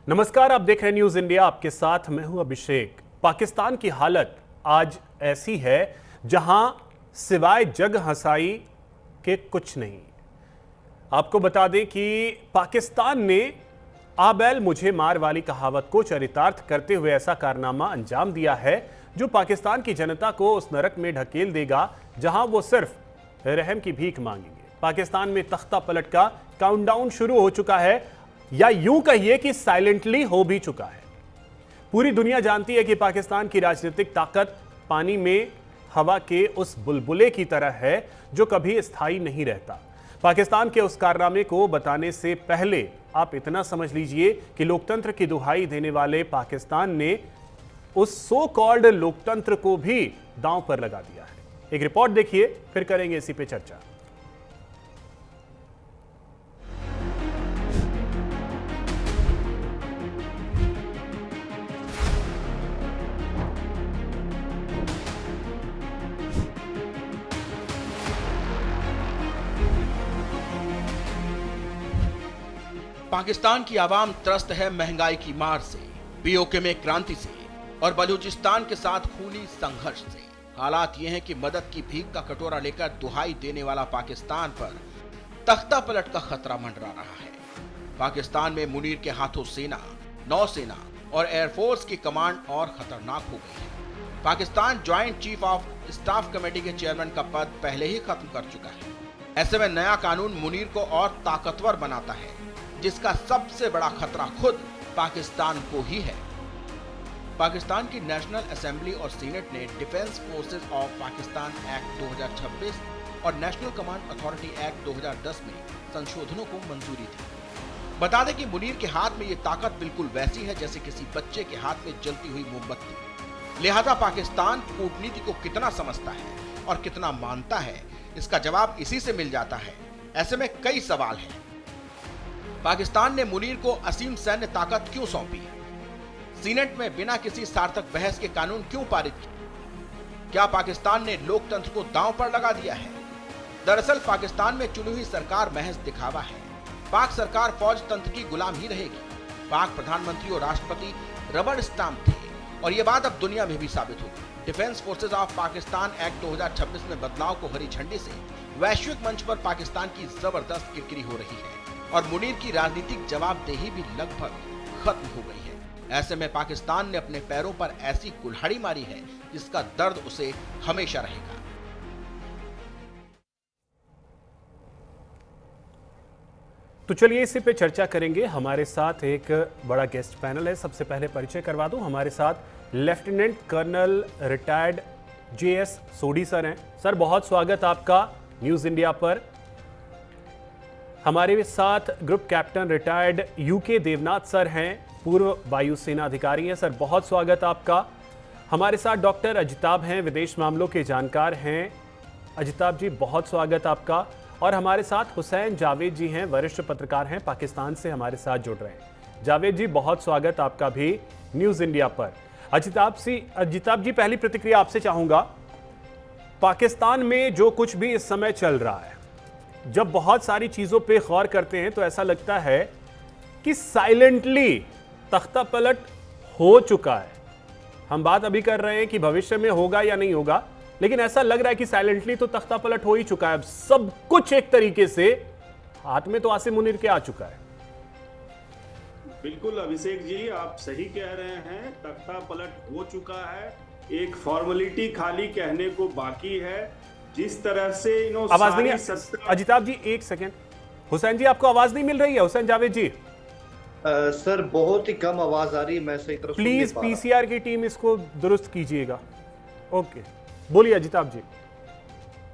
नमस्कार, आप देख रहे हैं न्यूज इंडिया। आपके साथ मैं हूं अभिषेक। पाकिस्तान की हालत आज ऐसी है जहां सिवाय जग हंसाई के कुछ नहीं। आपको बता दें कि पाकिस्तान ने आबैल मुझे मार वाली कहावत को चरितार्थ करते हुए ऐसा कारनामा अंजाम दिया है जो पाकिस्तान की जनता को उस नरक में ढकेल देगा जहां वो सिर्फ रहम की भीख मांगेंगे। पाकिस्तान में तख्ता पलट का काउंटडाउन शुरू हो चुका है, या यूं कहिए कि साइलेंटली हो भी चुका है। पूरी दुनिया जानती है कि पाकिस्तान की राजनीतिक ताकत पानी में हवा के उस बुलबुले की तरह है जो कभी स्थायी नहीं रहता। पाकिस्तान के उस कारनामे को बताने से पहले आप इतना समझ लीजिए कि लोकतंत्र की दुहाई देने वाले पाकिस्तान ने उस सो कॉल्ड लोकतंत्र को भी दांव पर लगा दिया है। एक रिपोर्ट देखिए, फिर करेंगे इसी पे चर्चा। पाकिस्तान की आवाम त्रस्त है महंगाई की मार से, पीओके में क्रांति से और बलूचिस्तान के साथ खूनी संघर्ष से। हालात ये हैं कि मदद की भीख का कटोरा लेकर दुहाई देने वाला पाकिस्तान पर तख्ता पलट का खतरा मंडरा रहा है। पाकिस्तान में मुनीर के हाथों सेना, नौसेना और एयरफोर्स की कमांड और खतरनाक हो गई है। Pakistan joint chief of staff committee के चेयरमैन का पद पहले ही खत्म कर चुका है। ऐसे में नया कानून मुनीर को और ताकतवर बनाता है, जिसका सबसे बड़ा खतरा खुद पाकिस्तान को ही है। पाकिस्तान की नेशनल असेंबली और सीनेट ने defence forces of Pakistan act 2026 और नेशनल कमांड अथॉरिटी एक्ट 2010 में संशोधनों को मंजूरी दी। बता दें कि मुनीर के हाथ में ये ताकत बिल्कुल वैसी है जैसे किसी बच्चे के हाथ में जलती हुई मोमबत्ती। लिहाजा पाकिस्तान कूटनीति को कितना समझता है और कितना मानता है, इसका जवाब इसी से मिल जाता है। ऐसे में कई सवाल हैं। पाकिस्तान ने मुनीर को असीम सैन्य ताकत क्यों सौंपी? सीनेट में बिना किसी सार्थक बहस के कानून क्यों पारित किया? क्या पाकिस्तान ने लोकतंत्र को दांव पर लगा दिया है? दरअसल पाकिस्तान में चुनी हुई सरकार महज दिखावा है। पाक सरकार फौज तंत्र की गुलाम ही रहेगी। पाक प्रधानमंत्री और राष्ट्रपति रबड़ स्टाम्प थे और ये बात अब दुनिया में भी साबित होगी। Defence forces of Pakistan act 2026 में बदलाव को हरी झंडी से वैश्विक मंच पर पाकिस्तान की जबरदस्त किरकिरी हो रही है और मुनीर की राजनीतिक जवाबदेही भी लगभग खत्म हो गई है। ऐसे में पाकिस्तान ने अपने पैरों पर ऐसी कुल्हाड़ी मारी है जिसका दर्द उसे हमेशा रहेगा। तो चलिए इसी पे चर्चा करेंगे। हमारे साथ एक बड़ा गेस्ट पैनल है। सबसे पहले परिचय करवा दूं, हमारे साथ lieutenant colonel retired JS Sodhi sir हैं। सर, बहुत स्वागत आपका न्यूज इंडिया पर। हमारे साथ group captain retired UK Devnath sir हैं, पूर्व वायुसेना अधिकारी हैं। सर, बहुत स्वागत आपका। हमारे साथ डॉक्टर अजिताब हैं, विदेश मामलों के जानकार हैं। अजिताब जी, बहुत स्वागत आपका। और हमारे साथ हुसैन जावेद जी हैं, वरिष्ठ पत्रकार हैं, पाकिस्तान से हमारे साथ जुड़ रहे हैं। जावेद जी, बहुत स्वागत आपका भी न्यूज इंडिया पर। अजिताब जी, पहली प्रतिक्रिया आपसे चाहूंगा। पाकिस्तान में जो कुछ भी इस समय चल रहा है, जब बहुत सारी चीजों पे गौर करते हैं तो ऐसा लगता है कि साइलेंटली तख्ता पलट हो चुका है। हम बात अभी कर रहे हैं कि भविष्य में होगा या नहीं होगा, लेकिन ऐसा लग रहा है कि साइलेंटली तो तख्ता पलट हो ही चुका है। अब सब कुछ एक तरीके से हाथ में तो आसिम मुनीर के आ चुका है। बिल्कुल अभिषेक जी, आप सही कह रहे हैं। तख्ता पलट हो चुका है, एक फॉर्मेलिटी खाली कहने को बाकी है। जिस तरह से आवाज नहीं है। अजिताब जी, एक सेकेंड। हुसैन जी, आपको आवाज नहीं मिल रही है? हुसैन जावेद जी, सर बहुत ही कम आवाज आ रही है, मैं सही तरह प्लीज पीसीआर की टीम इसको दुरुस्त कीजिएगा। ओके, बोलिए अजिताब जी।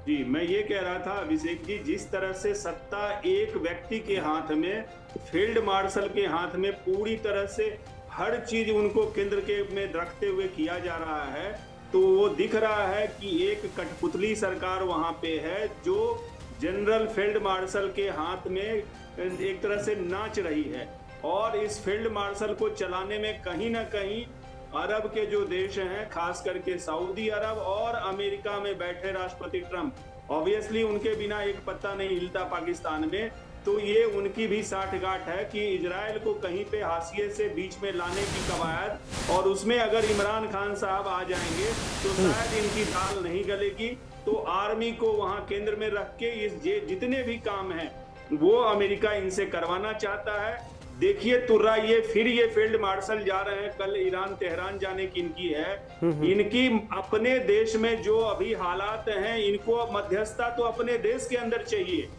जी, मैं ये कह रहा था अभिषेक जी, जिस तरह से सत्ता एक व्यक्ति के हाथ में, फील्ड मार्शल के हाथ में पूरी तरह से हर चीज उनको केंद्र के में रखते हुए किया जा रहा है, तो वो दिख रहा है कि एक कठपुतली सरकार वहां पे है जो जनरल फील्ड मार्शल के हाथ में एक तरह से नाच रही है। और इस फील्ड मार्शल को चलाने में कहीं ना कहीं अरब के जो देश हैं, खास करके सऊदी अरब और अमेरिका में बैठे राष्ट्रपति ट्रंप, ऑब्वियसली उनके बिना एक पत्ता नहीं हिलता पाकिस्तान में। तो ये उनकी भी साठगांठ है कि इजराइल को कहीं पे हाशिए से बीच में लाने की कवायद, और उसमें अगर इमरान खान साहब आ जाएंगे तो शायद इनकी दाल नहीं गलेगी। तो आर्मी को वहां केंद्र में रख के ये जितने भी काम हैं वो अमेरिका इनसे करवाना चाहता है। देखिए तुर्रा, ये फील्ड मार्शल जा रहे हैं, कल ईरान तेहरान जाने की इनकी है। इनकी अपने देश में जो अभी हालात हैं, इनको मध्यस्थता तो अपने देश के अंदर चाहिए।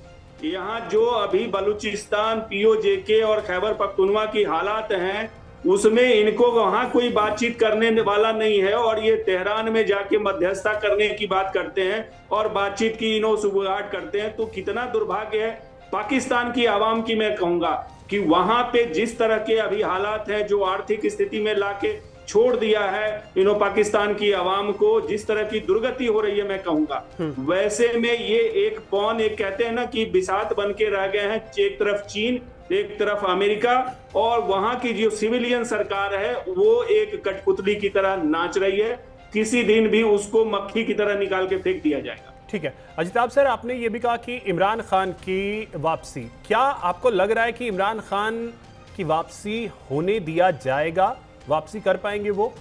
यहाँ जो अभी बलूचिस्तान, पीओजेके और खैबर पख्तूनवा की हालात हैं, उसमें इनको वहां कोई बातचीत करने वाला नहीं है, और ये तेहरान में जाके मध्यस्थता करने की बात करते हैं और बातचीत की इनो सुबुगाहट करते हैं। तो कितना दुर्भाग्य है पाकिस्तान की आवाम की। मैं कहूंगा कि वहां पे जिस तरह के अभी हालात हैं, जो आर्थिक स्थिति में लाके छोड़ दिया है इन्हों पाकिस्तान की आवाम को, जिस तरह की दुर्गति हो रही है, मैं कहूंगा वैसे में ये एक कहते हैं ना कि बिसात बन के रह गए हैं। एक तरफ चीन, एक तरफ अमेरिका, और वहां की जो सिविलियन सरकार है वो एक कठपुतली की तरह नाच रही है। किसी दिन भी उसको मक्खी की तरह निकाल के फेंक दिया जाएगा। ठीक है अजिताभ सर, आपने ये भी कहा कि इमरान खान की वापसी, क्या आपको लग रहा है कि इमरान खान की वापसी होने दिया जाएगा? वापसी कर पाएंगे वो?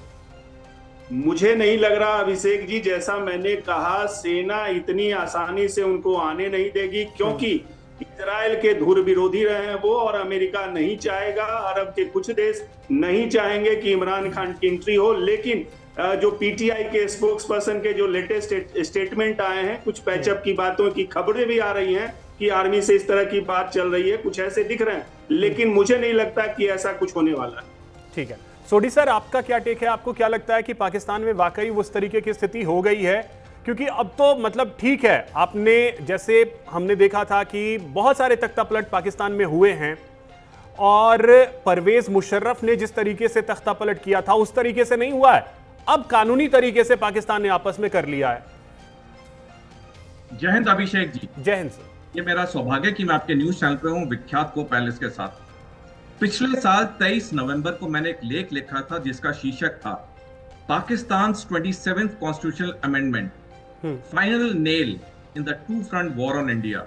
मुझे नहीं लग रहा अभिषेक जी। जैसा मैंने कहा, सेना इतनी आसानी से उनको आने नहीं देगी, क्योंकि इजराइल के धुर विरोधी रहे हैं वो, और अमेरिका नहीं चाहेगा, अरब के कुछ देश नहीं चाहेंगे कि इमरान खान की एंट्री हो। लेकिन जो पीटीआई के स्पोक्स पर्सन के जो लेटेस्ट स्टेटमेंट आए हैं, कुछ पैचअप की बातों की खबरें भी आ रही हैं कि आर्मी से इस तरह की बात चल रही है, कुछ ऐसे दिख रहे हैं, लेकिन मुझे नहीं लगता कि ऐसा कुछ होने वाला है। ठीक है सोडी सर, आपका क्या टेक है? आपको क्या लगता है कि पाकिस्तान में वाकई उस तरीके की स्थिति हो गई है? क्योंकि अब तो मतलब ठीक है, आपने जैसे हमने देखा था कि बहुत सारे तख्तापलट पाकिस्तान में हुए हैं, और परवेज मुशर्रफ ने जिस तरीके से तख्तापलट किया था उस तरीके से नहीं हुआ है। अब कानूनी तरीके से पाकिस्तान ने आपस में कर लिया है। जय हिंद अभिषेक जी। जय हिंद सर। ये मेरा सौभाग्य कि मैं आपके न्यूज चैनल पे हूँ, विख्यात को पैलेस के साथ। पिछले साल 23 नवंबर को मैंने एक लेख लिखा था जिसका शीर्षक था Pakistan 27th constitutional amendment, final nail in the two front war on India,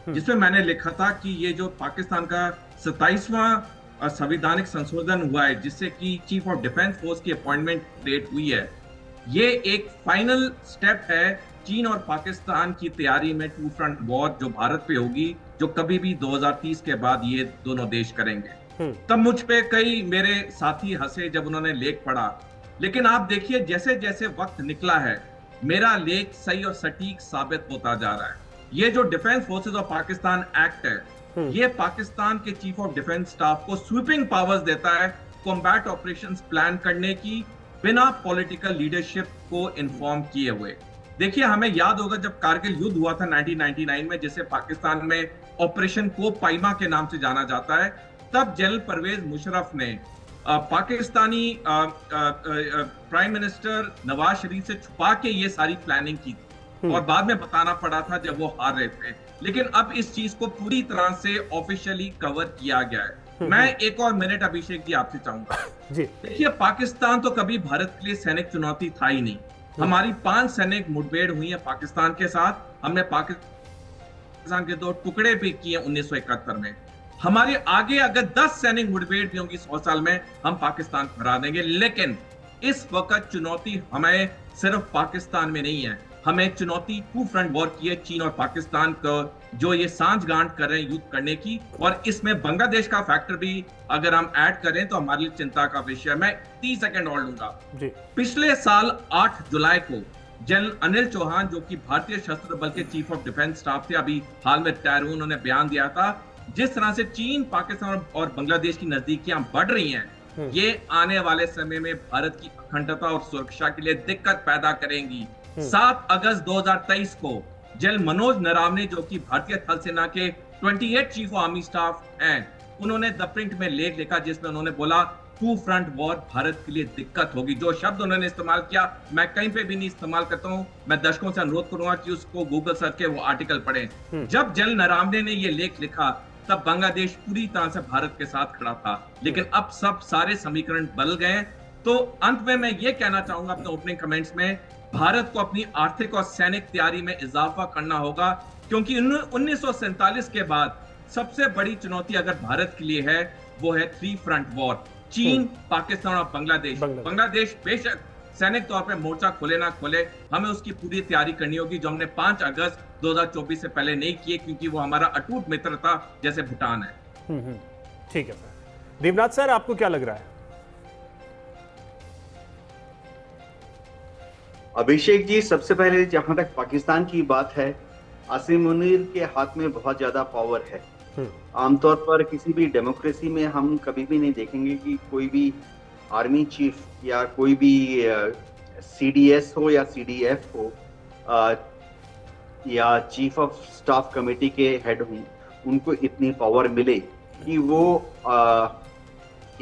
जिसमें मैंने लिखा था कि ये जो पाकिस्तान का 27वां संवैधानिक संशोधन हुआ है, जिससे कि चीफ ऑफ डिफेंस फोर्स की अपॉइंटमेंट डेट हुई है, ये एक फाइनल स्टेप है चीन और पाकिस्तान की तैयारी में टू फ्रंट वॉर जो भारत पे होगी, जो कभी भी 2030 के बाद ये दोनों देश करेंगे। तब मुझ पे कई मेरे साथी हंसे जब उन्होंने लेख पढ़ा, लेकिन आप देखिए जैसे जैसे वक्त निकला है, मेरा लेख सही और सटीक साबित होता जा रहा है। ये जो defence forces of Pakistan act है, ये पाकिस्तान के चीफ ऑफ डिफेंस स्टाफ को स्वीपिंग पावर्स देता है कॉम्बैट ऑपरेशंस प्लान करने की, बिना पॉलिटिकल लीडरशिप को इन्फॉर्म किए हुए। देखिए, हमें याद होगा जब कारगिल युद्ध हुआ था 1999 में, जिसे पाकिस्तान में ऑपरेशन को पाइमा के नाम से जाना जाता है, तब जनरल परवेज मुशर्रफ ने पाकिस्तानी प्राइम मिनिस्टर नवाज शरीफ से छुपा के ये सारी प्लानिंग की थी, और बाद में बताना पड़ा था जब वो हार रहे थे। लेकिन अब इस चीज को पूरी तरह से ऑफिशियली कवर किया गया है। मैं एक और मिनट अभिषेक जी आपसे चाहूंगा। देखिए, पाकिस्तान तो कभी भारत के लिए सैनिक चुनौती था ही नहीं। हमारी 5 सैनिक मुठभेड़ हुई है पाकिस्तान के साथ। हमने पाकिस्तान के 2 टुकड़े भी किए 1971 में। हमारे आगे अगर 10 सैनिक मुठभेड़ भी होंगी 100 साल में, हम पाकिस्तान को हरा देंगे। लेकिन इस वक्त चुनौती हमें सिर्फ पाकिस्तान में नहीं है, हमें चुनौती टू फ्रंट वॉर की है, चीन और पाकिस्तान को जो ये सांठगांठ कर रहे हैं युद्ध करने की। और इसमें बांग्लादेश का फैक्टर भी अगर हम ऐड करें तो हमारे लिए चिंता का विषय है। मैं 30 सेकंड और लूंगा। पिछले साल 8 जुलाई को जनरल अनिल चौहान, जो कि भारतीय सशस्त्र बल के चीफ ऑफ डिफेंस स्टाफ थे, अभी हाल में रिटायर हुए, उन्होंने बयान दिया था जिस तरह से चीन, पाकिस्तान और बांग्लादेश की नजदीकियां बढ़ रही हैं, ये आने वाले समय में भारत की अखंडता और सुरक्षा के लिए दिक्कत पैदा करेंगी। 7 अगस्त 2023 को जनरल मनोज नरावने, जो कि भारतीय थल सेना के 28 चीफ ऑफ आर्मी स्टाफ हैं, उन्होंने द प्रिंट में लेख लिखा जिसमें उन्होंने बोला टू फ्रंट वॉर भारत के लिए दिक्कत होगी। जो शब्द उन्होंने इस्तेमाल किया मैं कहीं पे भी नहीं इस्तेमाल करता हूं। मैं दर्शकों से अनुरोध करूंगा कि उसको गूगल सर्च के वो आर्टिकल पढ़ें। जब जनरल नरावने ने ये लेख लिखा तब बांग्लादेश पूरी तरह से भारत के साथ खड़ा था, लेकिन अब सब सारे समीकरण बदल गए। तो अंत में मैं ये कहना चाहूंगा अपने ओपनिंग कमेंट्स में, भारत को अपनी आर्थिक और सैनिक तैयारी में इजाफा करना होगा, क्योंकि 1947 के बाद सबसे बड़ी चुनौती अगर भारत के लिए है वो है 3 फ्रंट वॉर, चीन, पाकिस्तान और बांग्लादेश। बांग्लादेश बेशक सैनिक तौर पे मोर्चा खोले ना खोले, हमें उसकी पूरी तैयारी करनी होगी, जो हमने 5 अगस्त 2024 से पहले नहीं किए, क्योंकि वो हमारा अटूट मित्र था जैसे भूटान है। ठीक है सर। देवनाथ सर, आपको क्या लग रहा है? अभिषेक जी, सबसे पहले जहां तक पाकिस्तान की बात है, आसिम मुनीर के हाथ में बहुत ज्यादा पावर है। आमतौर पर किसी भी डेमोक्रेसी में हम कभी भी नहीं देखेंगे कि कोई भी आर्मी चीफ या कोई भी सीडीएस हो या सीडीएफ हो या चीफ ऑफ स्टाफ कमेटी के हेड हो, उनको इतनी पावर मिले कि वो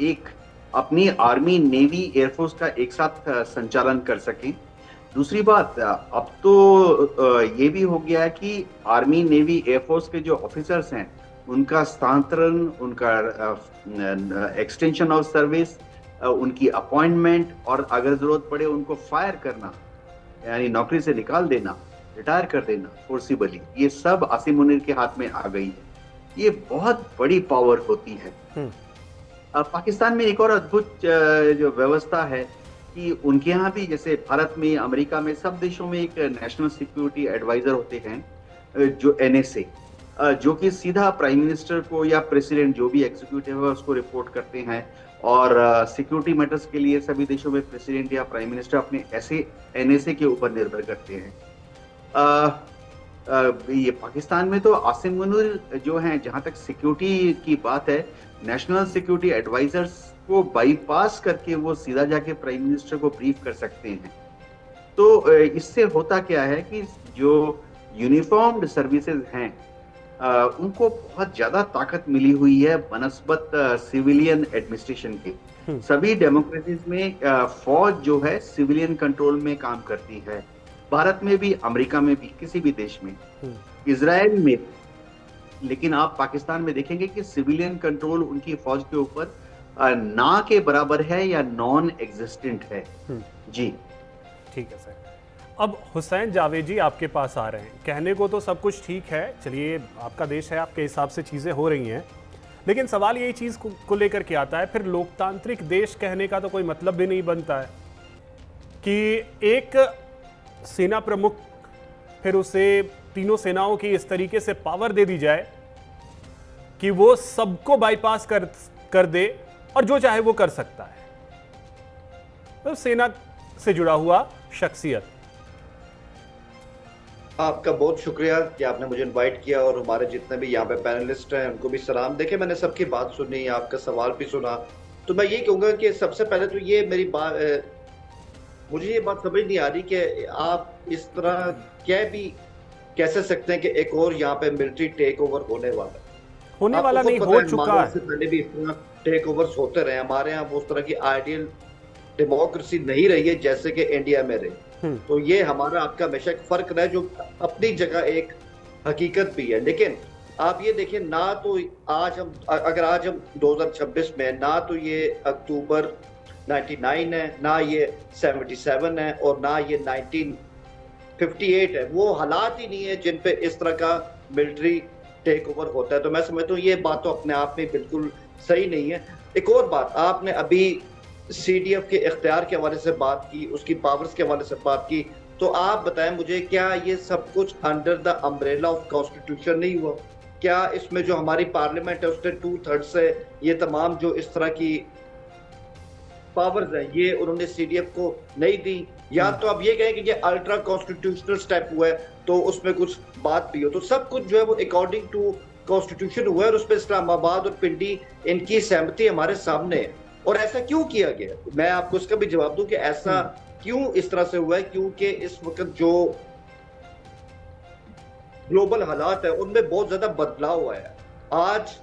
एक अपनी आर्मी, नेवी, एयरफोर्स का एक साथ संचालन कर सकें। दूसरी बात, अब तो ये भी हो गया है कि आर्मी, नेवी, एयरफोर्स के जो ऑफिसर्स हैं उनका स्थानांतरण, उनका एक्सटेंशन ऑफ सर्विस, उनकी अपॉइंटमेंट और अगर जरूरत पड़े उनको फायर करना, यानी नौकरी से निकाल देना, रिटायर कर देना फोर्सिबली, ये सब आसिम मुनीर के हाथ में आ गई है। ये बहुत बड़ी पावर होती है। पाकिस्तान में एक और अद्भुत जो व्यवस्था है कि उनके यहाँ भी, जैसे भारत में, अमेरिका में, सब देशों में एक नेशनल सिक्योरिटी एडवाइजर होते हैं जो NSA, जो कि सीधा प्राइम मिनिस्टर को या प्रेसिडेंट, जो भी एग्जीक्यूटिव है, उसको रिपोर्ट करते हैं। और सिक्योरिटी मैटर्स के लिए सभी देशों में प्रेसिडेंट या प्राइम मिनिस्टर अपने ऐसे NSA के ऊपर निर्भर करते हैं। ये पाकिस्तान में तो आसिम मुनीर जो हैं, जहां तक सिक्योरिटी की बात है, नेशनल सिक्योरिटी एडवाइजर्स को बाईपास करके वो सीधा जाके प्राइम मिनिस्टर को ब्रीफ कर सकते हैं। तो इससे होता क्या है कि जो यूनिफॉर्म्ड सर्विसेज हैं उनको बहुत ज्यादा ताकत मिली हुई है बनस्बत सिविलियन एडमिनिस्ट्रेशन के। सभी डेमोक्रेसीज में फौज जो है सिविलियन कंट्रोल में काम करती है, भारत में भी, अमेरिका में भी, किसी भी देश में, इजराइल में। लेकिन आप पाकिस्तान में देखेंगे कि सिविलियन कंट्रोल उनकी फौज के ऊपर ना के बराबर है या नॉन एग्जिस्टेंट है। जी ठीक है सर। अब हुसैन जावेद जी आपके पास आ रहे हैं। कहने को तो सब कुछ ठीक है, चलिए आपका देश है, आपके हिसाब से चीज़ें हो रही हैं, लेकिन सवाल यही चीज़ को लेकर के आता है, फिर लोकतांत्रिक देश कहने का तो कोई मतलब भी नहीं बनता है कि एक सेना प्रमुख, फिर उसे तीनों सेनाओं की इस तरीके से पावर दे दी जाए कि वो सबको बाईपास कर दे और जो चाहे वो कर सकता है। तो सेना से जुड़ा हुआ शख्सियत। आपका बहुत शुक्रिया कि आपने मुझे इनवाइट किया, और हमारे जितने भी यहाँ पे पैनलिस्ट हैं उनको भी सलाम। देखिए, मैंने सबकी बात सुनी, आपका सवाल भी सुना, तो मैं ये कहूँगा कि सबसे पहले तो ये मेरी बात, मुझे ये बात समझ नहीं आ रही कि आप इस तरह कैसे सकते हैं कि एक और यहाँ पे मिलिट्री टेक ओवर होने वाला नहीं, हो चुका है। पहले भी इस तरह टेक ओवर्स होते रहे। हमारे यहाँ उस तरह की आइडियल डेमोक्रेसी नहीं रही है जैसे कि इंडिया में रही। तो ये हमारा आपका हमेशा एक फर्क रहा है, जो अपनी जगह एक हकीकत भी है। लेकिन आप ये देखिए, ना तो आज हम 2026 में, ना तो ये अक्टूबर 99 है, ना ये 77 है, और ना ये 1958 है। वो हालात ही नहीं है जिन पे इस तरह का मिलिट्री टेक ओवर होता है। तो मैं समझता हूँ ये बात तो अपने आप में बिल्कुल सही नहीं है। एक और बात, आपने अभी CDF के इख्तियार के हवाले से बात की, उसकी पावर्स के हवाले से बात की, तो आप बताएं मुझे, क्या ये सब कुछ under the umbrella of constitution नहीं हुआ? क्या इसमें जो हमारी पार्लियामेंट है उसने 2/3 से ये तमाम जो इस तरह की पावर्स हैं ये उन्होंने CDF को नहीं दी? या तो अब ये कहें कि ये अल्ट्रा कॉन्स्टिट्यूशनल स्टेप हुआ है तो उसमें कुछ बात भी हो। तो सब कुछ जो है वो अकॉर्डिंग टू कॉन्स्टिट्यूशन हुआ है, और उस पर इस्लामाबाद और पिंडी इनकी सहमति हमारे सामने है। और ऐसा क्यों किया गया, मैं आपको इसका भी जवाब दूं कि ऐसा क्यों इस तरह से हुआ है। क्योंकि इस वक्त जो ग्लोबल हालात है उनमें बहुत ज्यादा बदलाव हुआ है। आज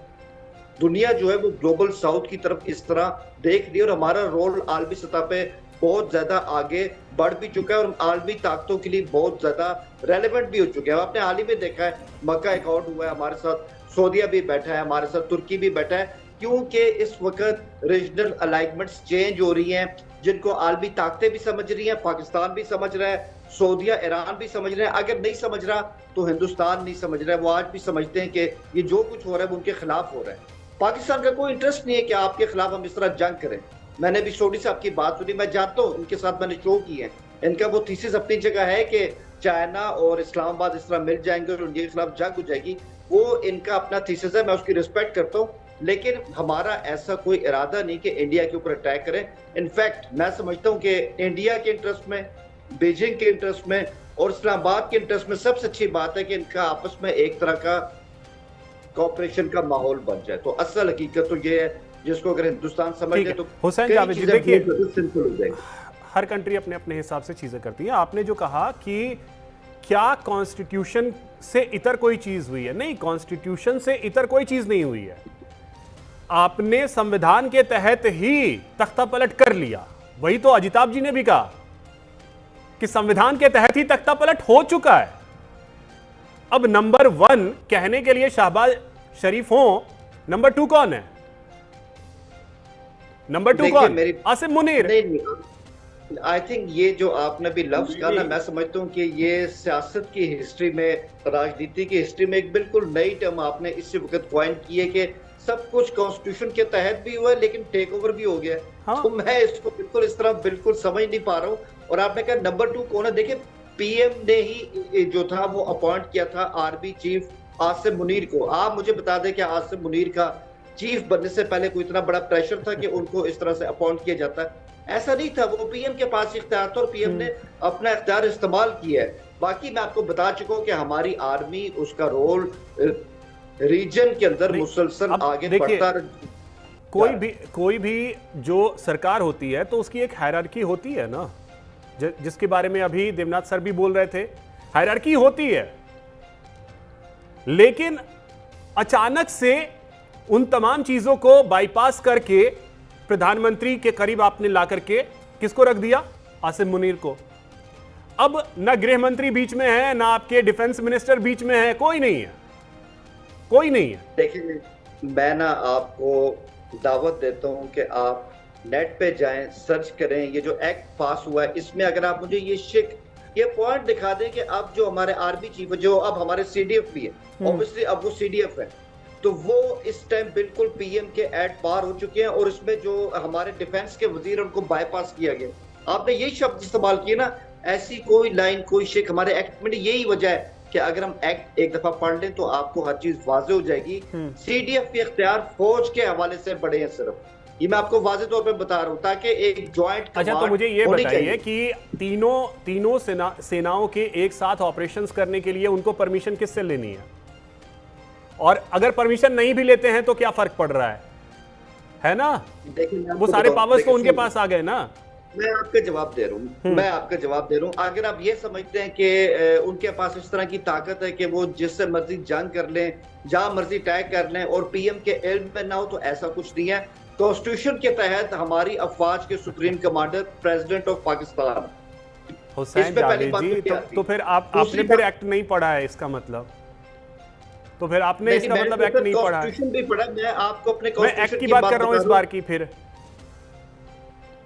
दुनिया जो है वो ग्लोबल साउथ की तरफ इस तरह देख रही है, और हमारा रोल आलमी सतह पे बहुत ज्यादा आगे बढ़ भी चुका है, और आलमी ताकतों के लिए बहुत ज्यादा रेलेवेंट भी हो चुके हैं। आपने हाल ही में देखा है, मक्का अकॉर्ड हुआ है, हमारे साथ सऊदीया भी बैठा है, हमारे साथ तुर्की भी बैठा है, क्योंकि इस वक्त रीजनल अलाइनमेंट्स चेंज हो रही हैं, जिनको आलमी ताकतें भी समझ रही हैं, पाकिस्तान भी समझ रहा है, सऊदीया, ईरान भी समझ रहे हैं। अगर नहीं समझ रहा तो हिंदुस्तान नहीं समझ रहा है। वो आज भी समझते हैं कि ये जो कुछ हो रहा है वो उनके खिलाफ हो रहा है। पाकिस्तान का कोई इंटरेस्ट नहीं है कि आपके खिलाफ हम इस तरह जंग करें। मैंने भी सोडी साहब की बात सुनी, मैं जानता हूँ, उनके साथ मैंने शो किए हैं। इनका वो थीसिस अपनी जगह है कि चाइना और इस्लामाबाद इस तरह मिल जाएंगे और इंडिया के खिलाफ जंग हो जाएगी, वो इनका अपना थीसिस है, मैं उसकी रिस्पेक्ट करता हूँ। लेकिन हमारा ऐसा कोई इरादा नहीं कि इंडिया के ऊपर अटैक करें। इनफैक्ट मैं समझता हूँ कि इंडिया के इंटरेस्ट में, बीजिंग के इंटरेस्ट में और इस्लामाबाद के इंटरेस्ट में सबसे अच्छी बात है कि इनका आपस में एक तरह का कोऑपरेशन का माहौल बन जाए। तो असल हकीकत तो ये है, जिसको अगर हिंदुस्तान समझ ले तो हुसैन जावेद जी, देखिए सिंपल हो जाएगी। हर कंट्री अपने अपने हिसाब से चीजें करती है। आपने जो कहा कि क्या कॉन्स्टिट्यूशन से इतर कोई चीज हुई है, नहीं, कॉन्स्टिट्यूशन से इतर कोई चीज नहीं हुई है। आपने संविधान के तहत ही तख्ता पलट कर लिया। वही तो अजिताभ जी ने भी कहा कि संविधान के तहत ही तख्ता पलट हो चुका है। अब नंबर 1 कहने के लिए शहबाज शरीफ हो, नंबर 2 कौन है? नंबर 2 कौन? आसिम मुनीर। आई थिंक ये जो आपने भी लफ्ज कहा ना, मैं समझता हूँ कि ये सियासत की हिस्ट्री में, राजनीति की हिस्ट्री में एक बिल्कुल नई टर्म आपने इसी वक्त पॉइंट की है कि सब कुछ कॉन्स्टिट्यूशन के तहत भी हुआ है लेकिन टेक ओवर भी हो गया है। हाँ। तो मैं इसको बिल्कुल इस तरह बिल्कुल समझ नहीं पा रहा हूँ। और आपने कहा नंबर 2 कौन है? देखिए, पीएम ने ही जो था वो अपॉइंट किया था आर्मी चीफ आसिम मुनीर को। आप मुझे बता दें कि आसिम मुनीर का चीफ बनने से पहले कोई इतना बड़ा प्रेशर था कि उनको इस तरह से अपॉइंट किया जाता है? ऐसा नहीं था। वो पीएम के पास इख्तियार था और पीएम ने अपना इख्तियार इस्तेमाल किया है। बाकी मैं आपको बता चुका हूं कि हमारी आर्मी, उसका रोल रीजन के अंदर मुसलसल आगे बढ़ता। कोई भी जो सरकार होती है तो उसकी एक हायरार्की होती है ना, जिसके बारे में अभी देवनाथ सर भी बोल रहे थे। हायरार्की होती है, लेकिन अचानक से उन तमाम चीजों को बाईपास करके प्रधानमंत्री के करीब आपने ला करके किसको रख दिया? आसिम मुनीर को। अब ना गृह मंत्री बीच में है, ना आपके डिफेंस मिनिस्टर बीच में है, कोई नहीं है, कोई नहीं है। देखिए, मैं ना आपको दावत देता हूं कि आप नेट पे जाएं, सर्च करें, ये जो एक्ट पास हुआ है इसमें अगर आप मुझे ये पॉइंट दिखा दें कि अब जो हमारे आर्मी चीफ, जो अब हमारे सीडीएफ भी है, ऑब्वियसली अब वो सीडीएफ है, तो वो इस टाइम बिल्कुल पीएम के एट पार हो चुके हैं और इसमें जो हमारे डिफेंस के वजीर उनको बाईपास किया गया। आपने यही शब्द इस्तेमाल किए ना, ऐसी कोई लाइन, कोई शिक हमारे एक्ट में। यही वजह है कि अगर हम एक्ट एक दफा पढ़ लें तो आपको हर चीज वाजे हो जाएगी। सीडीएफ के इख्तियार फौज के हवाले से बड़े हैं सिर्फ, ये मैं आपको वाजे तौर पे बता रहा हूं ताकि एक जॉइंट। अच्छा, तो मुझे ये बताइए कि तीनों सेनाओं के एक साथ ऑपरेशंस करने के लिए उनको परमिशन किससे लेनी है? और अगर परमिशन नहीं भी लेते हैं तो क्या फर्क पड़ रहा है ना? वो सारे पावर्स तो उनके पास आ गए ना। मैं आपके जवाब दे रहा हूँ, अगर आप ये समझते हैं कि उनके पास इस तरह की ताकत है कि वो जिससे मर्जी जंग कर लें, जहां मर्जी अटैक कर लें और पीएम के इल्म में ना हो, तो ऐसा कुछ नहीं है। कॉन्स्टिट्यूशन के तहत हमारी अफवाज के supreme commander president of Pakistan. Hussain Javed ji, तो फिर आपने फिर एक्ट नहीं पढ़ा है इसका मतलब? तो फिर आपने इसका मतलब एक्ट नहीं पढ़ा है? भी पढ़ा, मैं आपको अपने मैं एक्ट की बात कर रहा हूँ इस बार की। फिर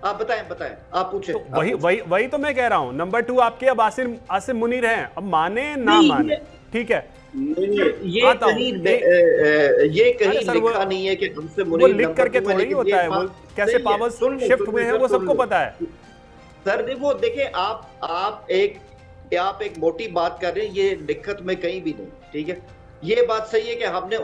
आप बताएं, आप पूछें। तो वही तो मैं कह रहा हूं। नंबर 2 आपके अब आसिम मुनीर हैं, अब माने ना माने, ठीक है। ये कहीं लिखा नहीं है कि हमसे मुनीर, वो लिख करके थोड़ी होता है, वो कैसे पावर्स शिफ्ट हुए हैं वो सबको पता है सर। वो देखिए, आप एक मोटी बात कर रहे हैं, ये लिखत में कहीं भी नहीं, ठीक है। ये बात सही है कि हमने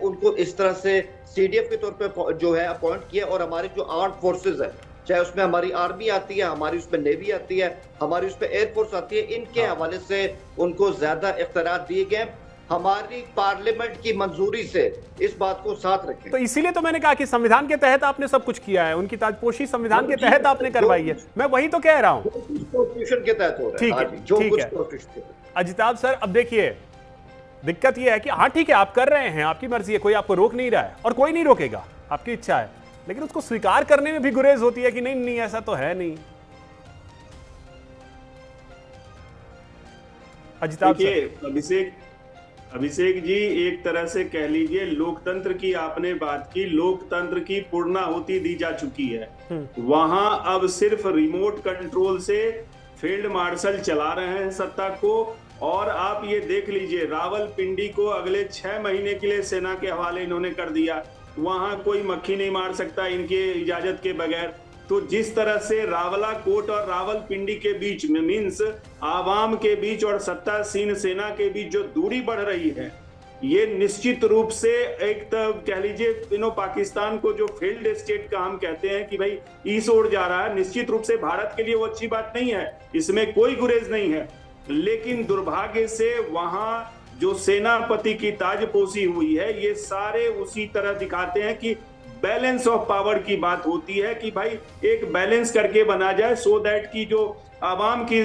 उनको इस तरह से सीडीएफ के तौर पे जो है अपॉइंट किया और हमारी जो आर्म फोर्सेस है, चाहे उसमें हमारी आर्मी आती है, हमारी उसमें नेवी आती है, हमारी उसमें एयरफोर्स आती है, इनके हवाले से उनको ज्यादा इख्तियार दिए गए। हमारी पार्लियामेंट की मंजूरी से इस बात को साथ रखें। तो इसीलिए तो मैंने कहा कि संविधान के तहत आपने सब कुछ किया है, उनकी ताजपोशी संविधान के तहत आपने करवाई है। मैं वही तो कह रहा हूँ, कॉन्स्टिट्यूशन के तहत हो रहा है। ठीक है अजिताभ सर, अब देखिए दिक्कत यह है कि हाँ ठीक है, आप कर रहे हैं, आपकी मर्जी है, कोई आपको रोक नहीं रहा है और कोई नहीं रोकेगा, आपकी इच्छा है, लेकिन उसको स्वीकार करने में भी गुरेज होती है कि नहीं ऐसा तो है नहीं। अजिताभ सर। अभिषेक जी, एक तरह से कह लीजिए लोकतंत्र की आपने बात की, लोकतंत्र की पूर्णाहुति दी जा चुकी है। वहां अब सिर्फ रिमोट कंट्रोल से फील्ड मार्शल चला रहे हैं सत्ता को। और आप ये देख लीजिए, रावलपिंडी को अगले 6 महीने के लिए सेना के हवाले इन्होंने कर दिया। वहां कोई मक्खी नहीं मार सकता इनके इजाजत के बगैर। तो जिस तरह से रावला कोट और रावलपिंडी के बीच में, मीन्स आवाम के बीच और सत्तासीन सेना के बीच जो दूरी बढ़ रही है, ये निश्चित रूप से एक तो कह लीजिए पाकिस्तान को जो फील्ड स्टेट का हम कहते हैं कि भाई इस ओर जा रहा है, निश्चित रूप से भारत के लिए वो अच्छी बात नहीं है, इसमें कोई गुरेज नहीं है। लेकिन दुर्भाग्य से वहां जो सेनापति की ताजपोशी हुई है, ये सारे उसी तरह दिखाते हैं कि बैलेंस ऑफ पावर की बात होती है कि भाई एक बैलेंस करके बना जाए, सो दैट की जो आवाम की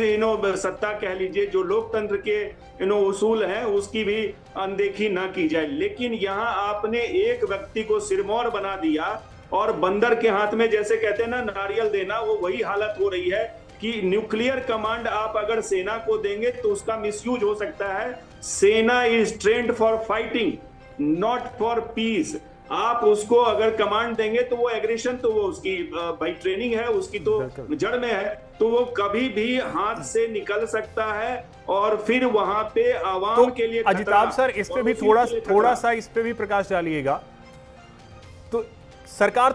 सत्ता कह लीजिए, जो लोकतंत्र के उसूल हैं, उसकी भी अनदेखी ना की जाए। लेकिन यहाँ आपने एक व्यक्ति को सिरमौर बना दिया और बंदर के हाथ में, जैसे कहते हैं ना, नारियल देना, वो वही हालत हो रही है कि न्यूक्लियर कमांड आप अगर सेना को देंगे तो उसका मिसयूज हो सकता है। सेना is trend for fighting, not for piece. आप उसको अगर कमांड देंगे तो वो एग्रेशन, तो वो उसकी भाई ट्रेनिंग है, उसकी तो जड़ में है, तो वो कभी भी हाथ से निकल सकता है और फिर वहां पे आवाम के लिए अजिताभ सर, इस पे भी थोड़ा सा इस पे भी प्रकाश डालिएगा। तो सरकार